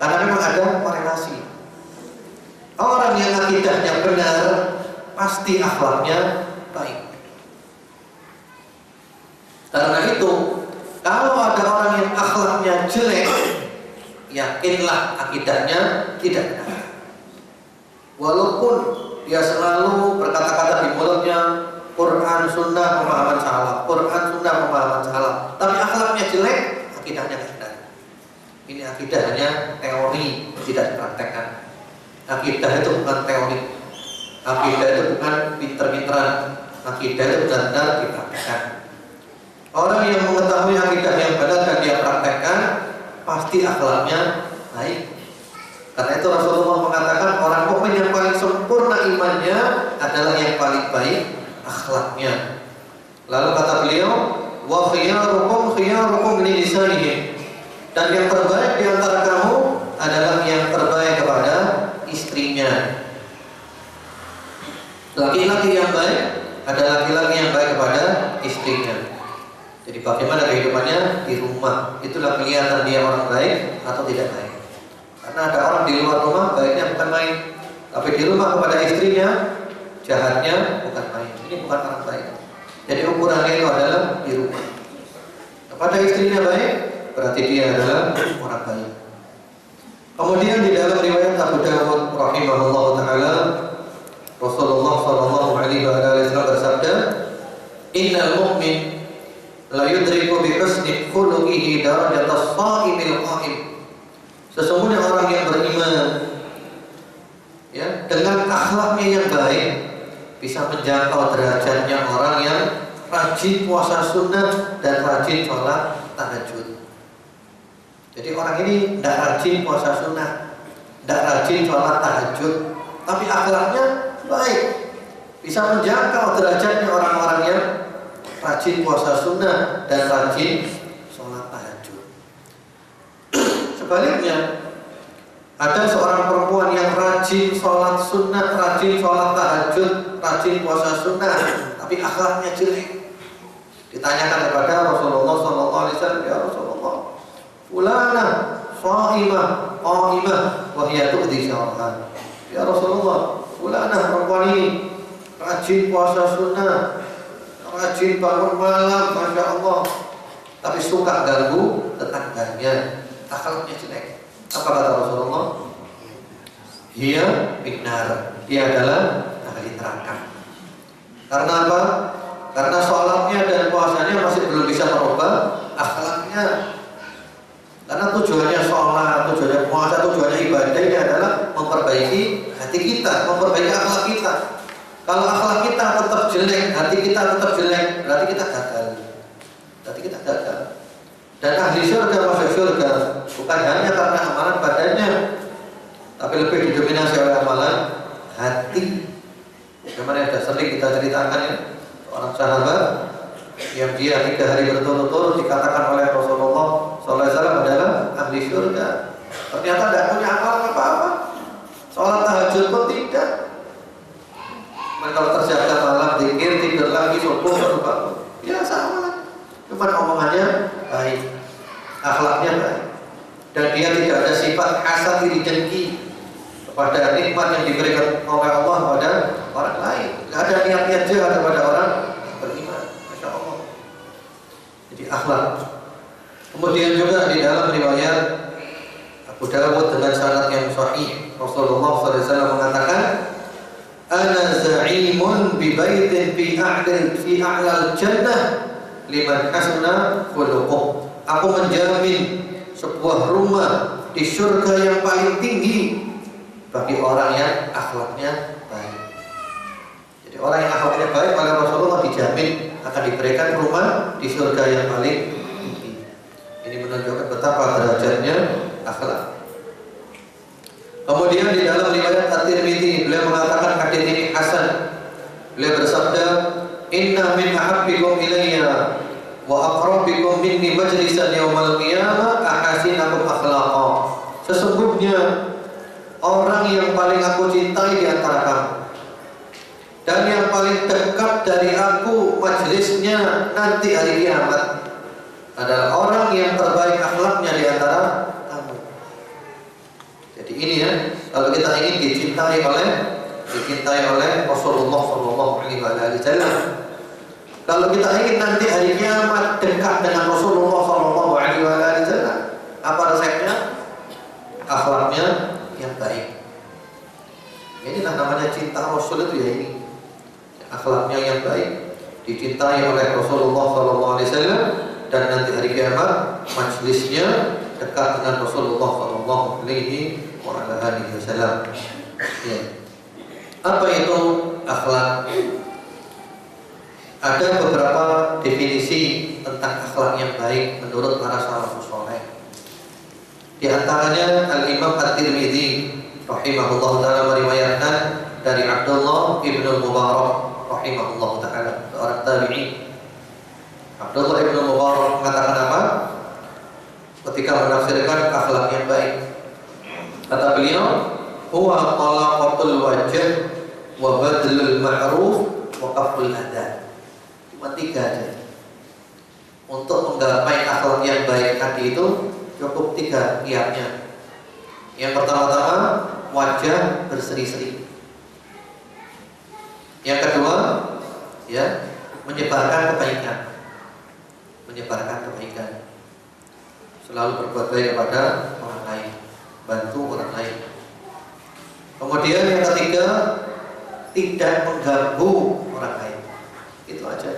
Karena memang ada korelasi. Orang yang akidahnya benar pasti akhlaknya baik. Karena itu, kalau ada orang yang akhlaknya jelek, yakinlah akidahnya tidak benar. Walaupun dia selalu berkata-kata di mulutnya Quran Sunnah pemahaman salah, Quran Sunnah pemahaman salah, tapi akhlaknya jelek, akidahnya tidak benar. Ini akidah hanya teori, tidak dipraktekkan. Akidah itu bukan teori. Akidah itu bukan pinter-pinteran. Akidah itu benar-benar dipraktekkan. Orang yang mengetahui akidah yang benar dan dia praktekkan, pasti akhlaknya baik. Karena itu Rasulullah mengatakan orang mukmin yang paling sempurna imannya adalah yang paling baik akhlaknya. Lalu kata beliau, wa khiyarukum li lisanihim. Dan yang terbaik di antara kamu adalah yang terbaik kepada istrinya. Laki-laki yang baik adalah laki-laki yang baik kepada istrinya. Jadi bagaimana kehidupannya di rumah, itulah kelihatan dia orang baik atau tidak baik. Karena ada orang di luar rumah baiknya bukan main, tapi di rumah kepada istrinya jahatnya bukan main. Ini bukan orang baik. Jadi ukurannya itu adalah di rumah. Kepada istrinya baik, berarti dia adalah orang baik. Kemudian di dalam riwayat Abu Dawud rahimahullah taala, Rasulullah sallallahu alaihi wasallam bersabda, "Innal mu'min la yudriku bi husni khuluqihi darajatas sha'imil qa'im." Sesungguhnya orang yang beriman ya, dengan akhlaknya yang baik bisa menjangkau derajatnya orang yang rajin puasa sunnah dan rajin sholat tahajud. Jadi orang ini tidak rajin puasa sunnah, tidak rajin sholat tahajud, tapi akhlaknya baik, bisa menjangkau derajatnya orang-orang yang rajin puasa sunnah dan rajin sholat tahajud. Sebaliknya, ada seorang perempuan yang rajin sholat sunnah, rajin sholat tahajud, rajin puasa sunnah, tapi akhlaknya jelek. Ditanyakan kepada Rasulullah SAW, ya Rasulullah, fulana sha'imah qa'imah wa hiya tu'dhi syar'an. Ya Rasulullah, fulana perempuan ini rajin puasa sunnah, rajin bangun malam, Masya Allah, tapi suka ganggu tetangganya, akhlaknya jelek. Apa kata Rasulullah? Hiya finnar, dia adalah ahli neraka. Karena apa? Karena sholatnya dan puasanya masih belum bisa merubah akhlaknya. Karena tujuannya sholat, tujuannya puasa, tujuannya ibadah ini adalah memperbaiki hati kita, memperbaiki akhlak kita. Kalau akhlak kita tetap jelek, hati kita tetap jelek, berarti kita gagal. Berarti kita gagal. Dan ahli surga masuk surga bukan hanya karena amalan badannya, tapi lebih didominasi oleh amalan hati. Bagaimana yang sudah sering kita ceritakan ya, orang sahabat yang dia 3 hari berturut-turut dikatakan oleh Rasulullah SAW adalah ahli surga. Ternyata tidak punya amalan apa-apa, sholat tahajud pun tidak. Mereka kalau terjaga malam, zikir, tidur lagi, subuh, baru bangun. Biasa amalan. Cuma omongannya baik, akhlaknya baik, dan dia tidak ada sifat hasad, iri dengki kepada nikmat yang diberikan oleh Allah pada orang lain. Tidak ada niat-niat jahat kepada orang beriman. Masya Allah. Jadi akhlak. Kemudian juga di dalam riwayat Abu Dawud dengan sanad yang sahih, Rasulullah SAW mengatakan, "Ana za'imun bi baitin fi a'lal jannah liman hasuna khuluquh." Aku menjamin sebuah rumah di surga yang paling tinggi bagi orang yang akhlaknya baik. Jadi orang yang akhlaknya baik oleh Rasulullah dijamin akan diberikan rumah di surga yang paling tinggi. Ini menunjukkan betapa derajatnya akhlak. Kemudian di dalam riwayat At-Tirmidzi beliau mengatakan hadis ini hasan. Beliau bersabda, "Inna min ahabbikum ilayya wa aqrabikum minni majlisan yaumal qiyamah ahasinakum akhlaqa." Sesungguhnya orang yang paling aku cintai di antara kamu dan yang paling dekat dari aku majelisnya nanti hari kiamat adalah orang yang terbaik akhlaknya di antara kamu. Jadi ini ya, kalau kita ingin dicintai oleh Rasulullah SAW. Kalau kita ingin nanti hari kiamat dekat dengan Rasulullah SAW, apa resepnya? Akhlaknya yang baik. Inilah namanya cinta Rasul itu ya ini. Akhlaknya yang baik, dicintai oleh Rasulullah SAW, dan nanti hari kiamat majelisnya dekat dengan Rasulullah SAW. Ya. Apa itu akhlak? Ada beberapa definisi tentang akhlak yang baik menurut para salafus saleh. Di antaranya Al-Imam At-Tirmidzi rahimahullah taala meriwayatkan dari Abdullah ibnu Mubarak rahimahullah taala, seorang tabi'i. Abdullah ibnu Mubarak mengatakan apa? Ketika menafsirkan akhlak yang baik, kata beliau, huwa talaqatul wajh wa badlul ma'ruf wa qaful adab. Cuma 3 aja. Untuk menggapai akhlak yang baik tadi itu cukup 3 kiatnya. Yang pertama-tama, wajah berseri-seri. Yang kedua, ya, menyebarkan kebaikan. Menyebarkan kebaikan. Selalu berbuat baik kepada orang lain, bantu orang lain. Kemudian yang ketiga, tidak mengganggu orang lain. Itu aja.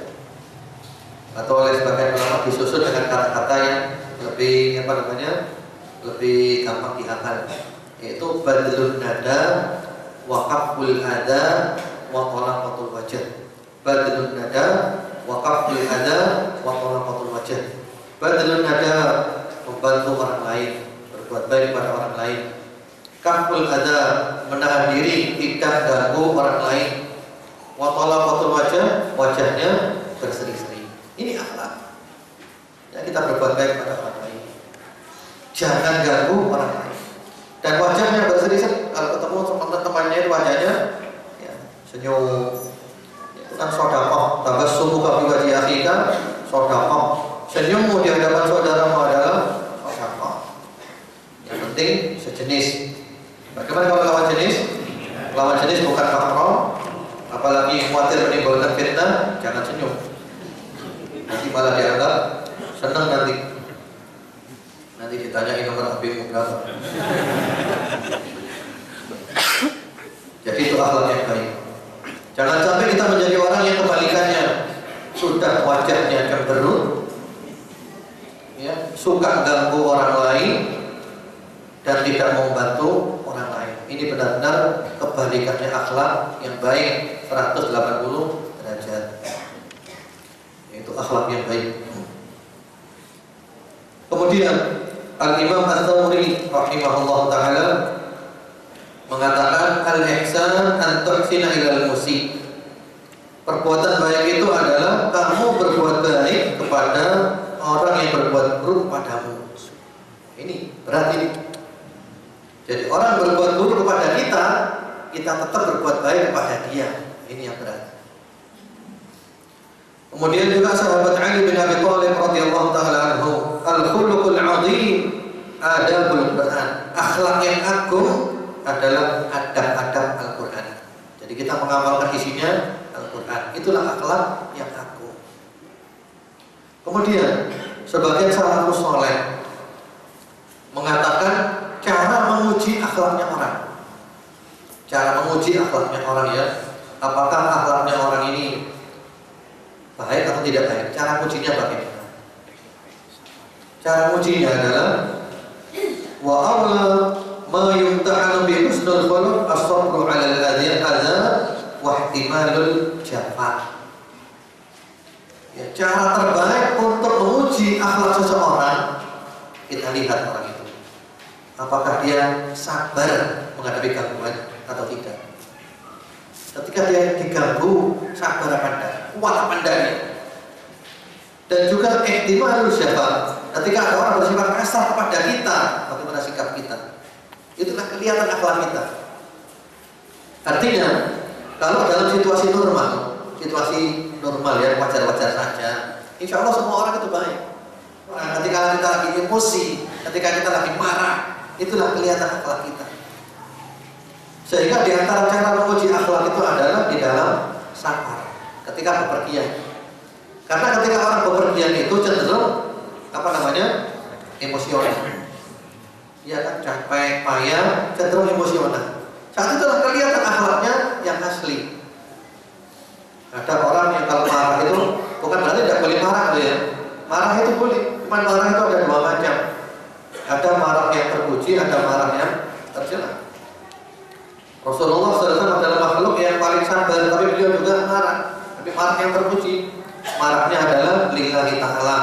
Atau oleh sebagian ulama disusun dengan kata-kata yang lebih lebih gampang dihafal, yaitu badlun nada wa qaful ada wa talaqatul wajh. Badlun nada wa qaful ada wa talaqatul wajh. Badlun nada, membantu orang lain, berbuat baik pada orang lain. Qaful ada, menahan diri tidak ganggu orang lain. Wa talaqatul wajh, wajahnya berseri-seri. Ini akhlak. Ya, kita berbuat baik pada orang lain, jangan ganggu orang lain. Dan wajahnya berseri-seri. Kalau ketemu teman-temannya wajahnya ya, senyum. Itu kan sedekah. Tabassumu ka fi wajhi akhika sedekah. Senyummu di hadapan saudaramu adalah sedekah. Yang penting sejenis. Bagaimana kalau lawan jenis? Lawan jenis bukan mahram, apalagi khawatir menimbulkan fitnah, jangan senyum. Nanti malah dianggap senang nanti ditanyain nomor HP-mu berapa. Jadi itu akhlak yang baik. Jangan sampai kita menjadi orang yang kebalikannya. Sudah wajahnya cemberut, ya, suka ganggu orang lain dan tidak mau membantu orang lain. Ini benar-benar kebalikannya akhlak yang baik 180 derajat. Yaitu akhlak yang baik. Kemudian Al-Imam At-Tawri rahimahullah ta'ala mengatakan al-ihsan an tuhsina ilal musi. Perbuatan baik itu adalah kamu berbuat baik kepada orang yang berbuat buruk padamu. Ini berat ini. Jadi orang berbuat buruk kepada kita tetap berbuat baik kepada dia. Ini yang berat. Kemudian juga sahabat Ali bin Abi Thalib radhiyallahu taala anhu, al-khuluqul 'azim adabul Quran. Akhlak yang agung adalah adab-adab Al-Quran. Jadi kita mengamalkan isinya Al-Quran. Itulah akhlak yang agung. Kemudian sebagian salafus saleh mengatakan cara menguji akhlaknya orang. Cara menguji akhlaknya orang, ya. Apakah akhlaknya orang ini baik atau tidak baik? Cara ujinya bagaimana? Cara ujinya adalah wa awla ma yumtahanu bi husnul husnul khuluq as-sabru 'alal adza wa ihtimalul jafaa. Ya, cara terbaik untuk menguji akhlak seseorang, kita lihat orang itu. Apakah dia sabar menghadapi gangguan atau tidak? Ketika dia diganggu, sabar apa enggak? Kuat apa enggaknya? Dan juga ihtimalul jafaa. Ketika ada orang bersifat kasar kepada kita, bagaimana sikap kita? Itulah kelihatan akhlak kita. Artinya, kalau dalam situasi normal ya, wajar-wajar saja, insya Allah semua orang itu baik. Nah, ketika kita lagi emosi, ketika kita lagi marah, itulah kelihatan akhlak kita. Sehingga di antara cara menguji akhlak itu adalah di dalam sabar ketika bepergian. Karena ketika orang bepergian itu cenderung emosional. Dia kan capek, payah, cenderung emosional. Saat itulah kelihatan akhlaknya yang asli. Ada orang yang kalau marah itu bukan berarti tidak boleh marah ya. Marah itu boleh, cuma marah itu ada dua macam. Ada marah yang terpuji, ada marah yang tercela. Rasulullah SAW adalah makhluk yang paling sabar, tapi beliau juga marah. Tapi marah yang terpuji, marahnya adalah lillahi ta'ala,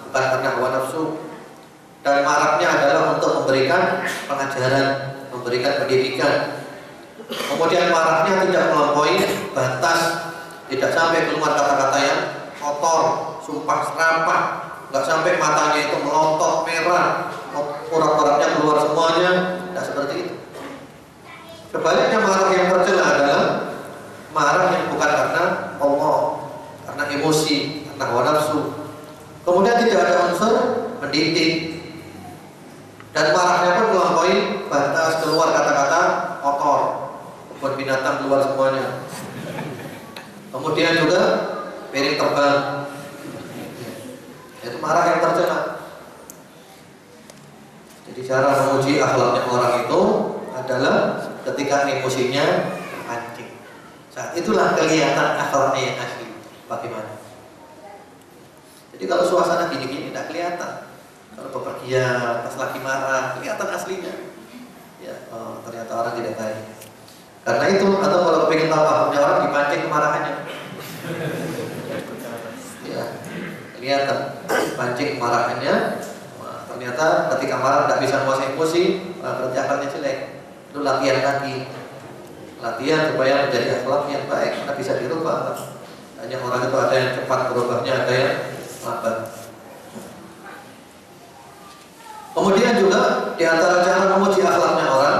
bukan karena hawa nafsu. Dan marahnya adalah untuk memberikan pengajaran, memberikan pendidikan. Kemudian marahnya tidak melampaui batas, tidak sampai keluar kata-kata yang kotor, sumpah serapah, nggak sampai matanya itu melotot merah, urat-uratnya keluar semuanya, tidak seperti itu. Sebaliknya marah yang tercela adalah marah yang bukan karena Allah, karena emosi, karena hawa nafsu. Kemudian tidak ada unsur mendidik. Dan marahnya pun melampaui batas, keluar kata-kata kotor, kebun binatang keluar semuanya. Kemudian juga piring terbang. Itu marah yang tercela. Jadi cara menguji akhlaknya orang itu adalah ketika emosinya pancing. Saat itulah kelihatan akhlaknya yang asli. Bagaimana? Jadi kalau suasana gini-gini tidak kelihatan. Kalau bepergian, pas lagi marah, kelihatan aslinya. Ya, ternyata orang tidak baik. Karena itu, atau kalau pengen tahu akhlaknya orang, dipancing kemarahannya. Ya, kelihatan pancing kemarahannya. Ternyata ketika marah tidak bisa menguasai emosi, berarti akhlaknya jelek. Itu latihan lagi, latihan supaya menjadi akhlak yang baik. Karena bisa dirubah. Hanya orang itu ada yang cepat berubahnya, ada yang lambat. Kemudian juga di antara cara memuji akhlaknya orang,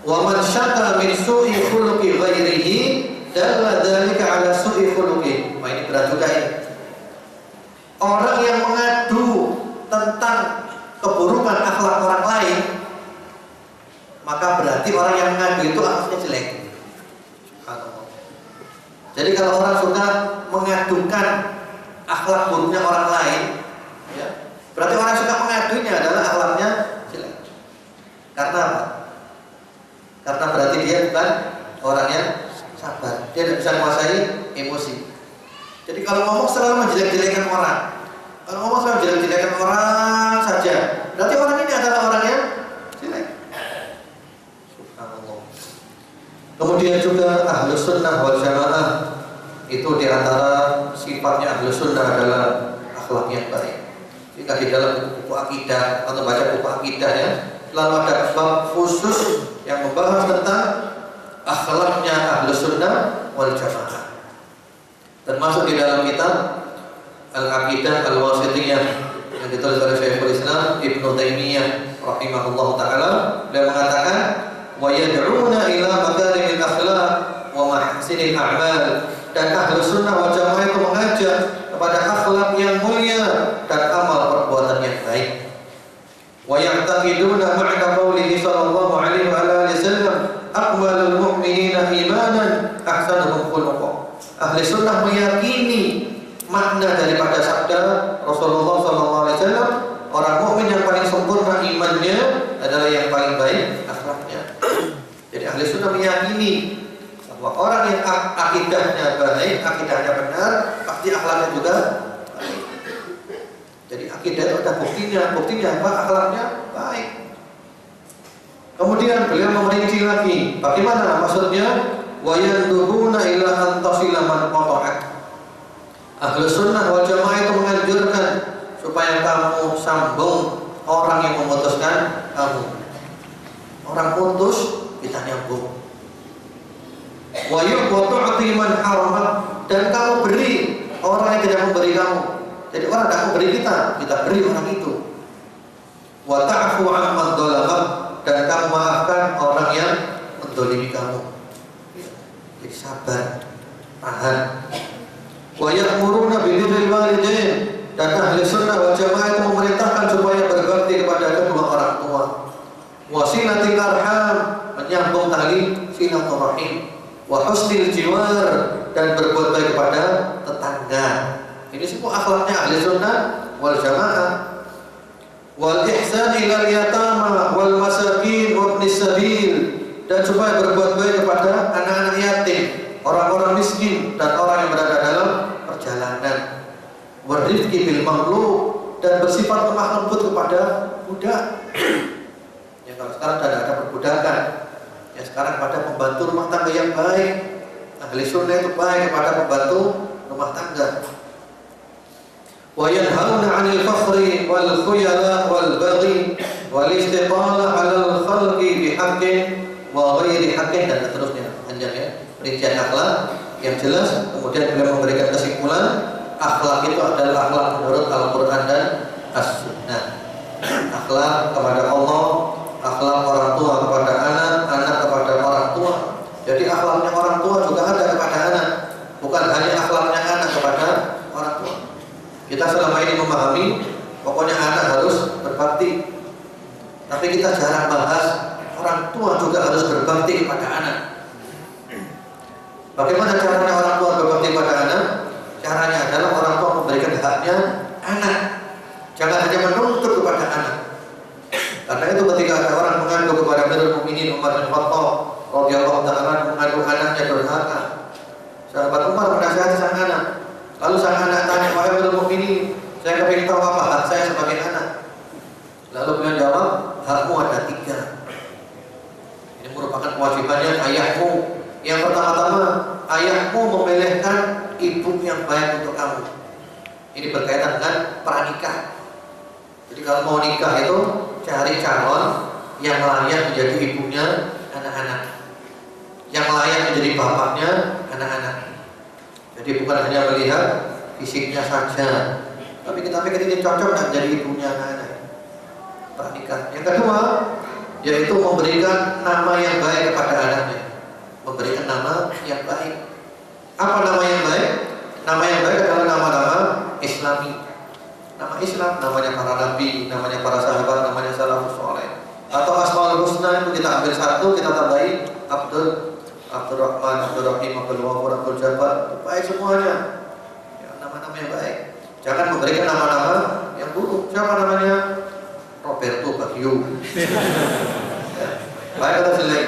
wa man syaka min su'i khuluqi ghairihi dalla dzalika ala su'i khuluqi. Wah, ini berat juga ini. Orang yang mengadu tentang keburukan akhlak orang lain, maka berarti orang yang mengadu itu akhlaknya jelek. Jadi kalau orang suka mengadukan akhlak buruknya orang lain, ya, berarti orang yang suka mengadunya adalah akhlaknya jelek. Karena apa? Karena berarti dia bukan orang yang sabar. Dia tidak bisa menguasai emosi. Jadi kalau ngomong selalu menjelek-jelekan orang, kalau ngomong selalu menjelek-jelekan orang saja, berarti orang ini adalah orang yang jelek. Subhanallah. Kemudian juga ahlus sunnah wal jamaah, itu diantara sifatnya ahlus sunnah adalah akhlak yang baik. Jika di dalam buku akidah atau baca buku akidah ya, selalu ada bab khusus yang membahas tentang akhlaknya ahlus sunnah wal jamaah. Termasuk di dalam kitab Al-Aqidah Al-Wasithiyah yang ditulis oleh Syekhul Islam Ibnu Taimiyah rahimahullah taala. Beliau mengatakan wa yad'una ila makarimil akhlaq wa mahsinil a'mal. Dan ahlus sunnah wal jamaah itu mengajak kepada akhlak yang mulia dan amal perbuatan yang baik. Wa ya'taqiduna ma'na qaulihi sallallahu alaihi wa alihi wasallam aqwalul mu'minina imanan ahsanuhum khuluqan. Ahli sunnah meyakini makna daripada sabda Rasulullah sallallahu alaihi wasallam, orang mukmin yang paling sempurna imannya adalah yang paling baik akhlaknya. Jadi ahli sunnah meyakini bahwa orang yang akidahnya baik, akidahnya benar, pasti akhlaknya juga baik. Jadi akidah itu ada buktinya. Buktinya apa? Akhlaknya baik. Kemudian beliau merinci lagi, bagaimana maksudnya? Wa yandubuna ila an tasila man qata'ak. Ahlus sunnah wal jamaah itu menganjurkan supaya kamu sambung orang yang memutuskan kamu. Orang putus, kita nyambung. Wa yu'ti man haramat, dan kamu beri orang yang tidak memberi kamu. Jadi orang tidak memberi kita beri orang itu. Wa ta'fu 'amman dzalama, dan kamu maafkan orang yang mendolimi kamu. Jadi sabar, tahan. Wa ya'muruna birril walidain, dan ahli sunnah wal jamaah itu memerintahkan supaya berbakti kepada kedua orang tua. Wasilatil arham, menyambung tali silaturahim. Wa husnil jiwar, dan berbuat baik kepada tetangga. Ini semua akhlaknya ahli sunnah wal jamaah. Wal ihsan ilal yatama wal masakin wa ibnis sabil, dan supaya berbuat baik kepada anak-anak yatim, orang-orang miskin, dan orang yang berada dalam perjalanan. Warifqi bil mamluk, dan bersifat lemah lembut kepada budak. Ya, kalau sekarang sudah ada perbudakan, ya sekarang pada pembantu rumah tangga yang baik. Ahli sunnah itu baik kepada pembantu rumah tangga. Wa yanhauna 'anil fakhri wal khuyala wal baghi wal istiqala 'alal khalqi bi haqqin wa ghairi haqqin, dan seterusnya. Panjang ya perincian akhlak yang jelas. Kemudian beliau memberikan kesimpulan, akhlak itu adalah akhlak menurut Al-Qur'an dan As-Sunnah. Akhlak kepada Allah, akhlak orang tua kepada anak, anak kepada orang tua. Jadi akhlaknya orang tua juga ada kepada anak, bukan hanya akhlaknya anak kepada orang tua. Kita selama ini memahami pokoknya anak harus berbakti, tapi kita jarang bahas orang tua juga harus berbakti kepada anak. Bagaimana caranya orang tua berbakti kepada anak? Caranya adalah orang tua memberikan haknya anak, jangan hanya menuntut kepada anak. Karena itu ketika ada orang mengadu kepada Amirul Mukminin Umar bin Khattab radhiyallahu ta'ala, mengadu anaknya durhaka, sahabat Umar menasihati sang anak. Lalu sang anak tanya, wahai Amirul Mukminin, saya ingin tahu apa hak saya sebagai anak. Lalu beliau jawab, hakmu ada 3. Ini merupakan kewajibannya ayahmu. Yang pertama-tama, ayahmu memilihkan ibu yang baik untuk kamu. Ini berkaitan dengan pranikah. Jadi kalau mau nikah itu cari calon yang layak menjadi ibunya anak-anak, yang layak menjadi bapaknya anak-anak. Jadi bukan hanya melihat fisiknya saja, tapi kita pikir ini cocok dan jadi ibunya anak-anak. Pranikah. Yang kedua, yaitu memberikan nama yang baik kepada anaknya. Memberikan nama yang baik. Apa nama yang baik? Nama yang baik adalah nama-nama Islami. Nama Islam, namanya para nabi, namanya para sahabat, namanya salafus saleh. Atau Asmaul Husna itu kita ambil satu, kita tambahi Abdurrahman, Abdurrahim, Abdul Ghafur, Abdul Jabbar. Baik semuanya. Ya, nama-nama yang baik. Jangan memberikan nama-nama yang buruk. Siapa namanya? Roberto Baggio. Ya. Baik atau jelek?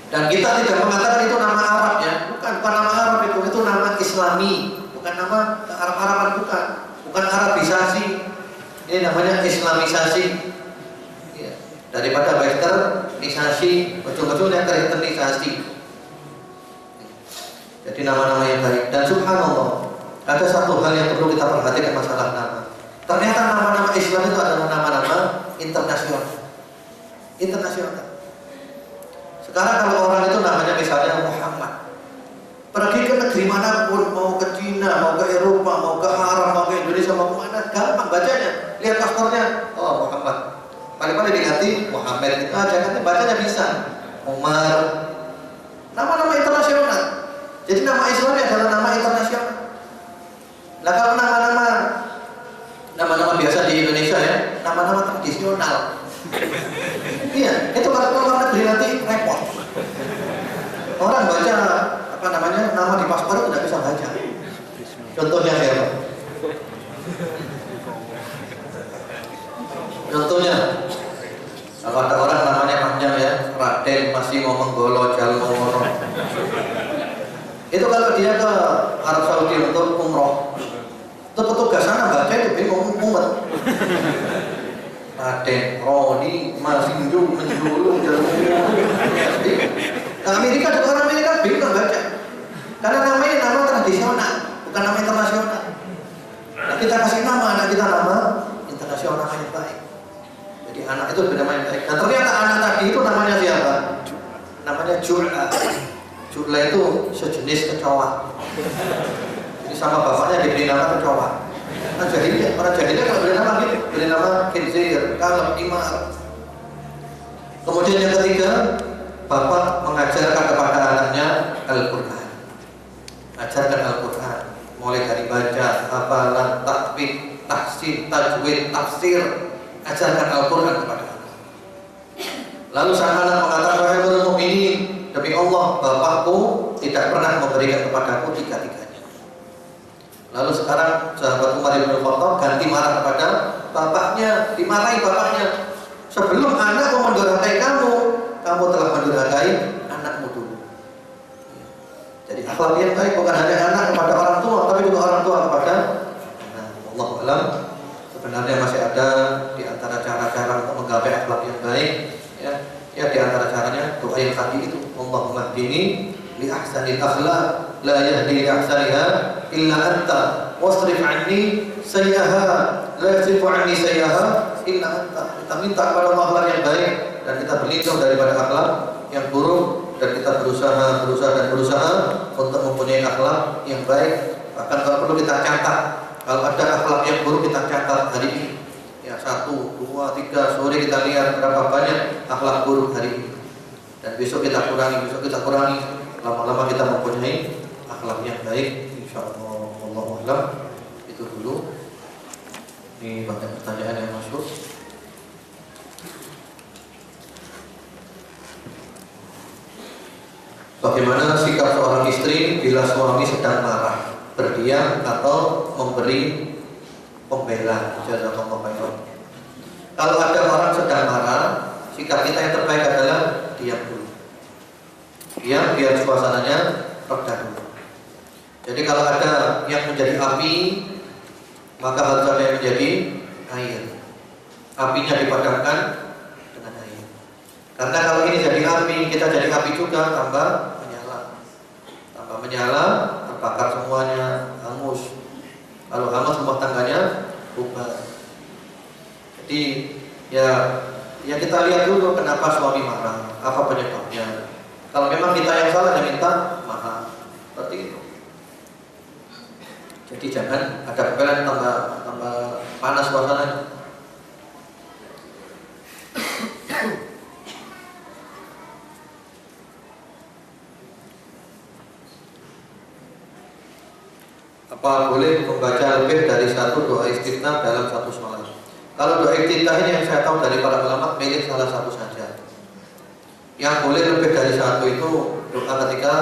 Dan kita tidak mengatakan itu nama Arab ya. Bukan nama Arab itu nama Islami. Bukan nama Arab-Araban, bukan Arabisasi. Ini namanya Islamisasi. Ya. Daripada westernisasi, ujung-ujungnya kristenisasi. Jadi nama-nama yang baik. Dan subhanallah, ada satu hal yang perlu kita perhatikan masalah nama. Ternyata nama-nama Islam itu adalah nama-nama internasional. Sekarang kalau orang itu namanya misalnya Muhammad, pergi ke negeri manapun, mau ke Cina, mau ke Eropa, mau ke Arab, mau ke Indonesia, mau ke mana, gampang bacanya. Lihat paspornya, oh Muhammad. Paling-paling diganti Muhammad, jangan bacanya bisa. Umar, nama-nama internasional. Jadi nama Islam adalah nama internasional. Nah kalau nama-nama biasa di Indonesia ya, nama-nama tradisional. Iya, itu kalau luar negeri nanti repot. Orang baca nama di paspor itu tidak bisa baca. Contohnya siapa? Contohnya, kalau ada orang namanya panjang ya, Raden masih ngomong Golo Jalmono. Itu kalau dia ke Arab Saudi untuk umroh, itu petugas sana baca itu bingung umat. Raden Roni Masinju menjulung jalan. Nah, Amerika juga orang Amerika bingung baca. Karena namanya nama tradisional, bukan nama internasional. Nah, kita kasih nama anak kita nama internasional, nama yang baik. Jadi anak itu bernama yang baik. Dan ternyata anak tadi itu namanya siapa? Namanya Jur'a. Jur'a itu sejenis kecoa. Jadi sama bapaknya diberi nama kecoa. Nah, jadinya orang jadinya kalau beri nama gitu, beri nama Khinzir, Kalb, Imar. Kemudian yang ketiga, bapak mengajarkan kepada anaknya Al-Quran. Ajarkan Al-Quran, mulai dari baca, hafalan, takbir, tahsin, tajwid, tafsir. Ajarkan Al-Quran kepada anak. Lalu sang anak mengatakan, wahai mukminin, demi Allah, bapakku tidak pernah memberikan kepadaku tiga-tiganya. Lalu sekarang sahabat Umar bin Khattab ganti marah kepada bapaknya, dimarahi bapaknya. Sebelum anakmu mendurhakai kamu, kamu telah mendurhakai anakmu dulu. Jadi akhlak yang baik bukan hanya anak kepada orang tua, tapi juga orang tua kepada anak. Wallahu a'lam. Sebenarnya masih ada di antara cara-cara untuk menggapai akhlak yang baik, ya di antara caranya doa yang tadi itu, Allahumma hdini li ahsanil akhlaq la yahdi li ahsaniha illa anta wasrif anni sayyaha la yasrifu anni sayyaha illa anta. Kita minta kepada Allah akhlak yang baik dan kita berlindung daripada akhlak yang buruk, dan kita berusaha untuk mempunyai akhlak yang baik. Bahkan kalau perlu kita catat, kalau ada akhlak yang buruk kita catat hari ini. Ya 1, 2, 3 sore kita lihat berapa banyak akhlak buruk hari ini. Dan besok kita kurangi. Lama-lama kita mempunyai akhlak yang baik, insyaallah. Wallahu a'lam. Itu dulu. Ini banyak pertanyaan yang masuk. Bagaimana sikap seorang istri bila suami sedang marah, berdiam atau memberi pembela? Jazakallahu khairan. Kalau ada orang sedang marah, sikap kita yang terbaik adalah diam dulu. Diam biar suasananya reda dulu. Jadi kalau ada yang menjadi api, maka harus ada yang menjadi air. Apinya dipadamkan dengan air. Karena kalau ini jadi api, kita jadi api juga, tambah menyala, terbakar semuanya, hangus. Kalau hangus rumah tangganya bubar. Jadi ya kita lihat dulu kenapa suami marah, apa penyebabnya. Kalau memang kita yang salah, ya minta maaf. Seperti itu. Jadi jangan ada kebelan tambah panas suasananya. Apa boleh membaca lebih dari satu doa istiftah dalam satu sholat? Kalau doa istiftah ini yang saya tahu dari para ulama, milih salah satu saja. Yang boleh lebih dari satu itu doa ketika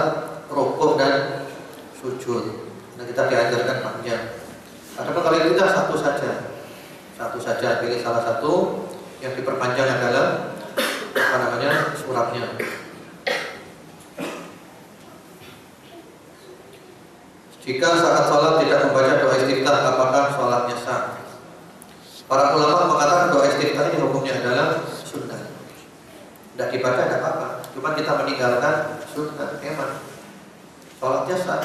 rukuk dan sujud. Nah, kita diajarkan panjang. Adapun kalau itu satu saja, pilih salah satu. Yang diperpanjang adalah suratnya. Jika saat sholat tidak membaca doa istiftah, apakah sholatnya sah? Para ulama mengatakan doa istiftah ini hukumnya adalah sunnah. Tidak dibaca tidak apa-apa, cuma kita meninggalkan sunnah emang. Sholatnya sah.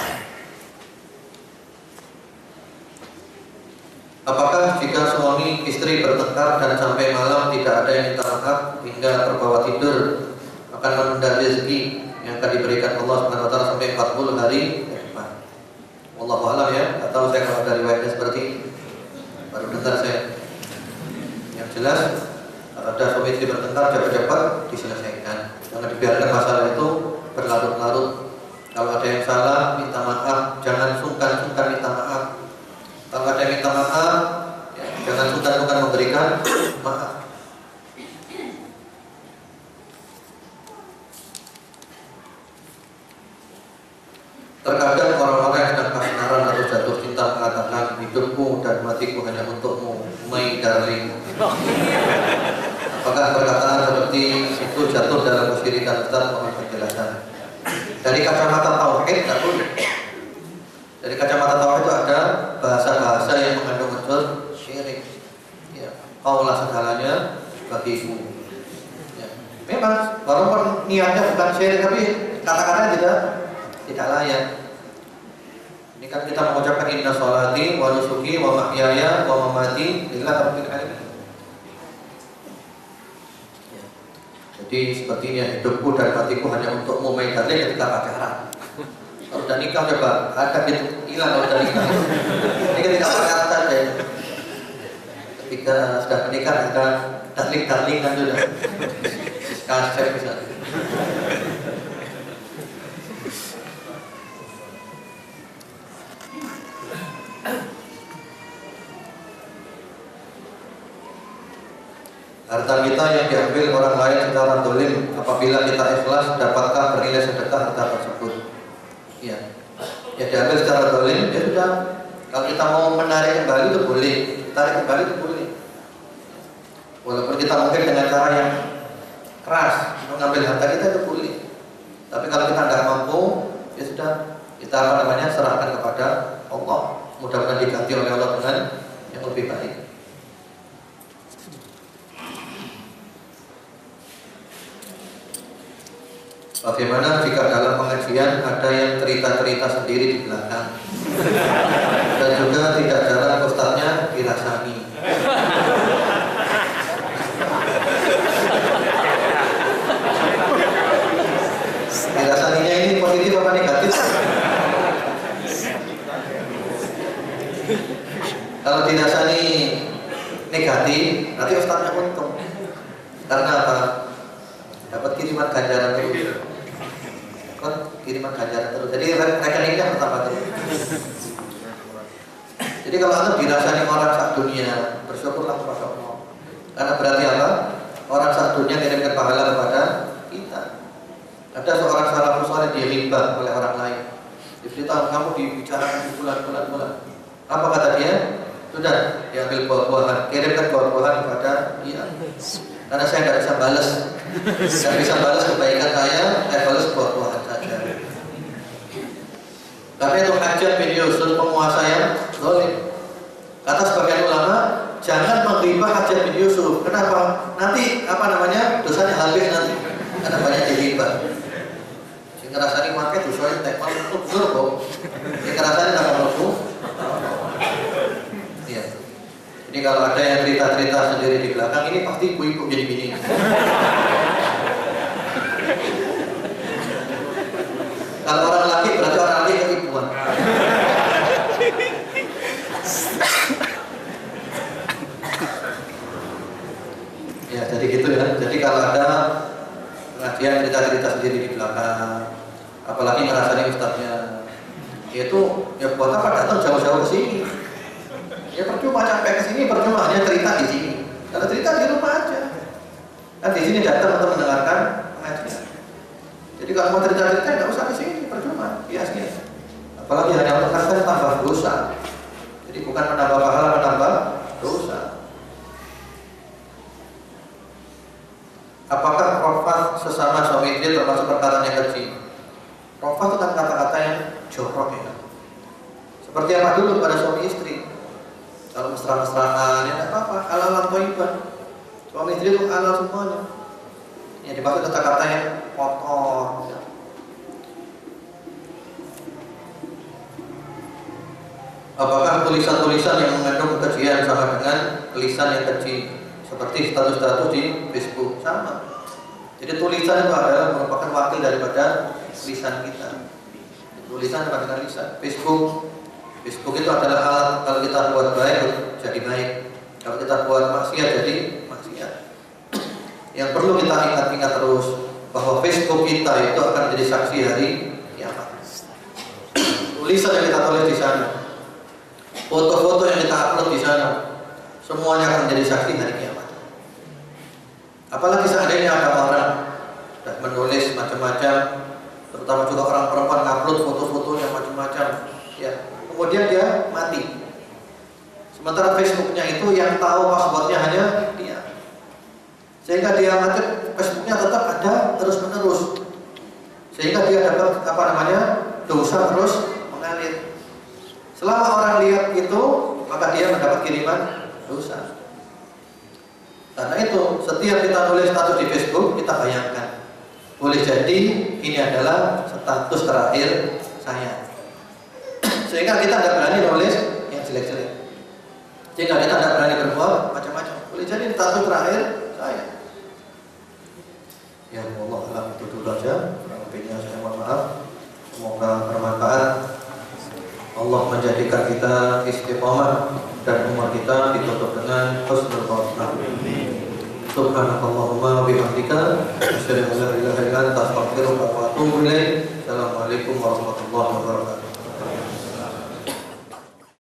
Apakah jika suami istri bertengkar dan sampai malam tidak ada yang minta maaf hingga terbawa tidur, akan menunda rezeki yang akan diberikan Allah SWT sampai 40 hari? Wallahu a'lam ya, atau saya kalau dari riwayatnya seperti baru dengar saya. Yang jelas kalau ada suami istri bertengkar, cepat-cepat diselesaikan. Jangan dibiarkan masalah itu berlarut-larut. Kalau ada yang salah, minta maaf, jangan sungkan-sungkan minta maaf. Kalau ada yang minta maaf, ya, jangan sungkan-sungkan memberikan maaf. Terkadang orang-orang yang sedang kasmaran atau jatuh cinta mengatakan hidupku dan matiku hanya untukmu, my darling. Apakah perkataan seperti itu jatuh dalam kesyirikan? Ustaz, mohon penjelasan. Dari kacamata tauhid tidak boleh. Dari kacamata tauhid itu ada bahasa-bahasa yang mengandung unsur syirik. Ya. kaulah segalanya bagiku. Ya. Memang walaupun niatnya bukan syirik, tapi kata-katanya tidak layak. Ini kan kita mengucapkan inna sholati wa nusuki wa mahyaya wa mamati lillahi rabbil alamin. Ya. Jadi sepertinya hidupku dan matiku hanya untukmu my darling ketika pacaran. Kalau udah nikah coba ada gitu hilang kalau udah nikah. Ini ketika pacaran saja. Ketika sudah menikah ada darling kan sudah. Kasih misalnya. Harta kita yang diambil orang lain secara dolim, apabila kita ikhlas, dapatkah bernilai sedekah harta tersebut? Ya, diambil secara dolim, ya sudah. Kalau kita mau menarik kembali itu boleh, tarik kembali itu boleh. Walaupun kita mungkin dengan cara yang keras mengambil harta kita itu boleh. Tapi kalau kita tidak mampu, ya sudah, kita serahkan kepada Allah. Mudah-mudahan diganti oleh Allah dengan yang lebih baik. Bagaimana jika dalam pengajian ada yang cerita-cerita sendiri di belakang dan juga tidak jarang ustadznya dirasani? Dirasaninya ini positif apa negatif? Kalau dirasani negatif, nanti ustadznya untung. Karena apa? Dapat kiriman ganjaran terus. Kiriman ganjaran terus. Jadi rekeningnya pertama terus. Jadi kalau anda dirasani orang sak dunia, bersyukurlah kepada Allah. Karena berarti apa? Orang sak dunia kirimkan pahala kepada kita. Ada seorang salafus saleh diriba oleh orang lain. Diberitahu kamu dibicarakan bulan. Apa kata dia? Sudah, diambil buah-buahan, kirimkan buah-buahan kepada dia. Karena saya tidak bisa balas. Saya bisa balas kebaikan saya balas buah-buahan saja. Karena itu Hajjaj bin Yusuf penguasa yang zalim. Kata sebagian ulama, jangan menghibah Hajjaj bin Yusuf. Kenapa? Nanti dosanya habis nanti. Karena banyak dihibah. Sehingga rasanya pakai dosanya tak mau betul kok. Sehingga rasanya tak mau. Iya. Jadi kalau ada yang cerita-cerita sendiri di belakang ini pasti ibu-ibu jadi gini. Kalau orang laki berarti orang laki keibuan. Ya jadi gitu ya. Jadi kalau ada pengajian cerita-cerita sendiri di belakang, apalagi ngerasani ustadznya, itu ya buat apa datang jauh-jauh ke sini? Ya percuma sampai ke sini, percuma hanya cerita di sini. Kalau cerita di rumah aja. Kan di sini datang untuk mendengarkan pengajian. Jadi kalau mau cerita-cerita nggak usah ke sini, percuma. Biasanya. Apalagi hanya untuk kasih tambah dosa. Jadi bukan menambah pahala, menambah dosa. Apakah rofah sesama suami istri termasuk perkataan yang keji? Rofah itu kan kata-kata yang jorok ya. Seperti apa dulu pada suami istri? Kalau mesra-mesraan ya tidak apa-apa, halal thayyibah. Suami istri itu halal semuanya. Ya dipakai kata-kata yang kotor. Ya. Apakah tulisan-tulisan yang mengandung kekejian sama dengan tulisan yang keji? Seperti status-status di Facebook sama. Jadi tulisan itu adalah merupakan wakil daripada lisan kita. Tulisan apa dengan lisan? Facebook itu adalah alat kalau kita buat baik jadi baik. Kalau kita buat maksiat jadi maksiat. Yang perlu kita ingat-ingat terus bahwa Facebook kita itu akan menjadi saksi hari kiamat. Tulisan yang kita tulis di sana, foto-foto yang kita upload di sana, semuanya akan menjadi saksi hari kiamat. Apalagi seandainya ada orang sudah menulis macam-macam, terutama juga orang perempuan upload foto-foto yang macam-macam, ya. Kemudian dia mati. Sementara Facebooknya itu yang tahu passwordnya hanya dia. Sehingga dia mati, Facebooknya tetap ada terus-menerus. Sehingga dia dapat dosa terus mengalir. Selama orang lihat itu, maka dia mendapat kiriman dosa. Karena itu setiap kita nulis status di Facebook, kita bayangkan boleh jadi ini adalah status terakhir saya. Sehingga kita tidak berani nulis yang jelek-jelek. Sehingga kita tidak berani berbuat macam-macam. Boleh jadi status terakhir saya. Ya Allah, alam itu dulu aja. Kurang lebihnya saya mohon maaf. Semoga bermanfaat. Allah menjadikan kita istiqomah dan umur kita ditutup dengan husnul khotimah. Subhanakallahumma wa bihamdika asyhadu an la ilaha illa anta astaghfiruka wa atubu ilaik. Assalamualaikum warahmatullahi wabarakatuh.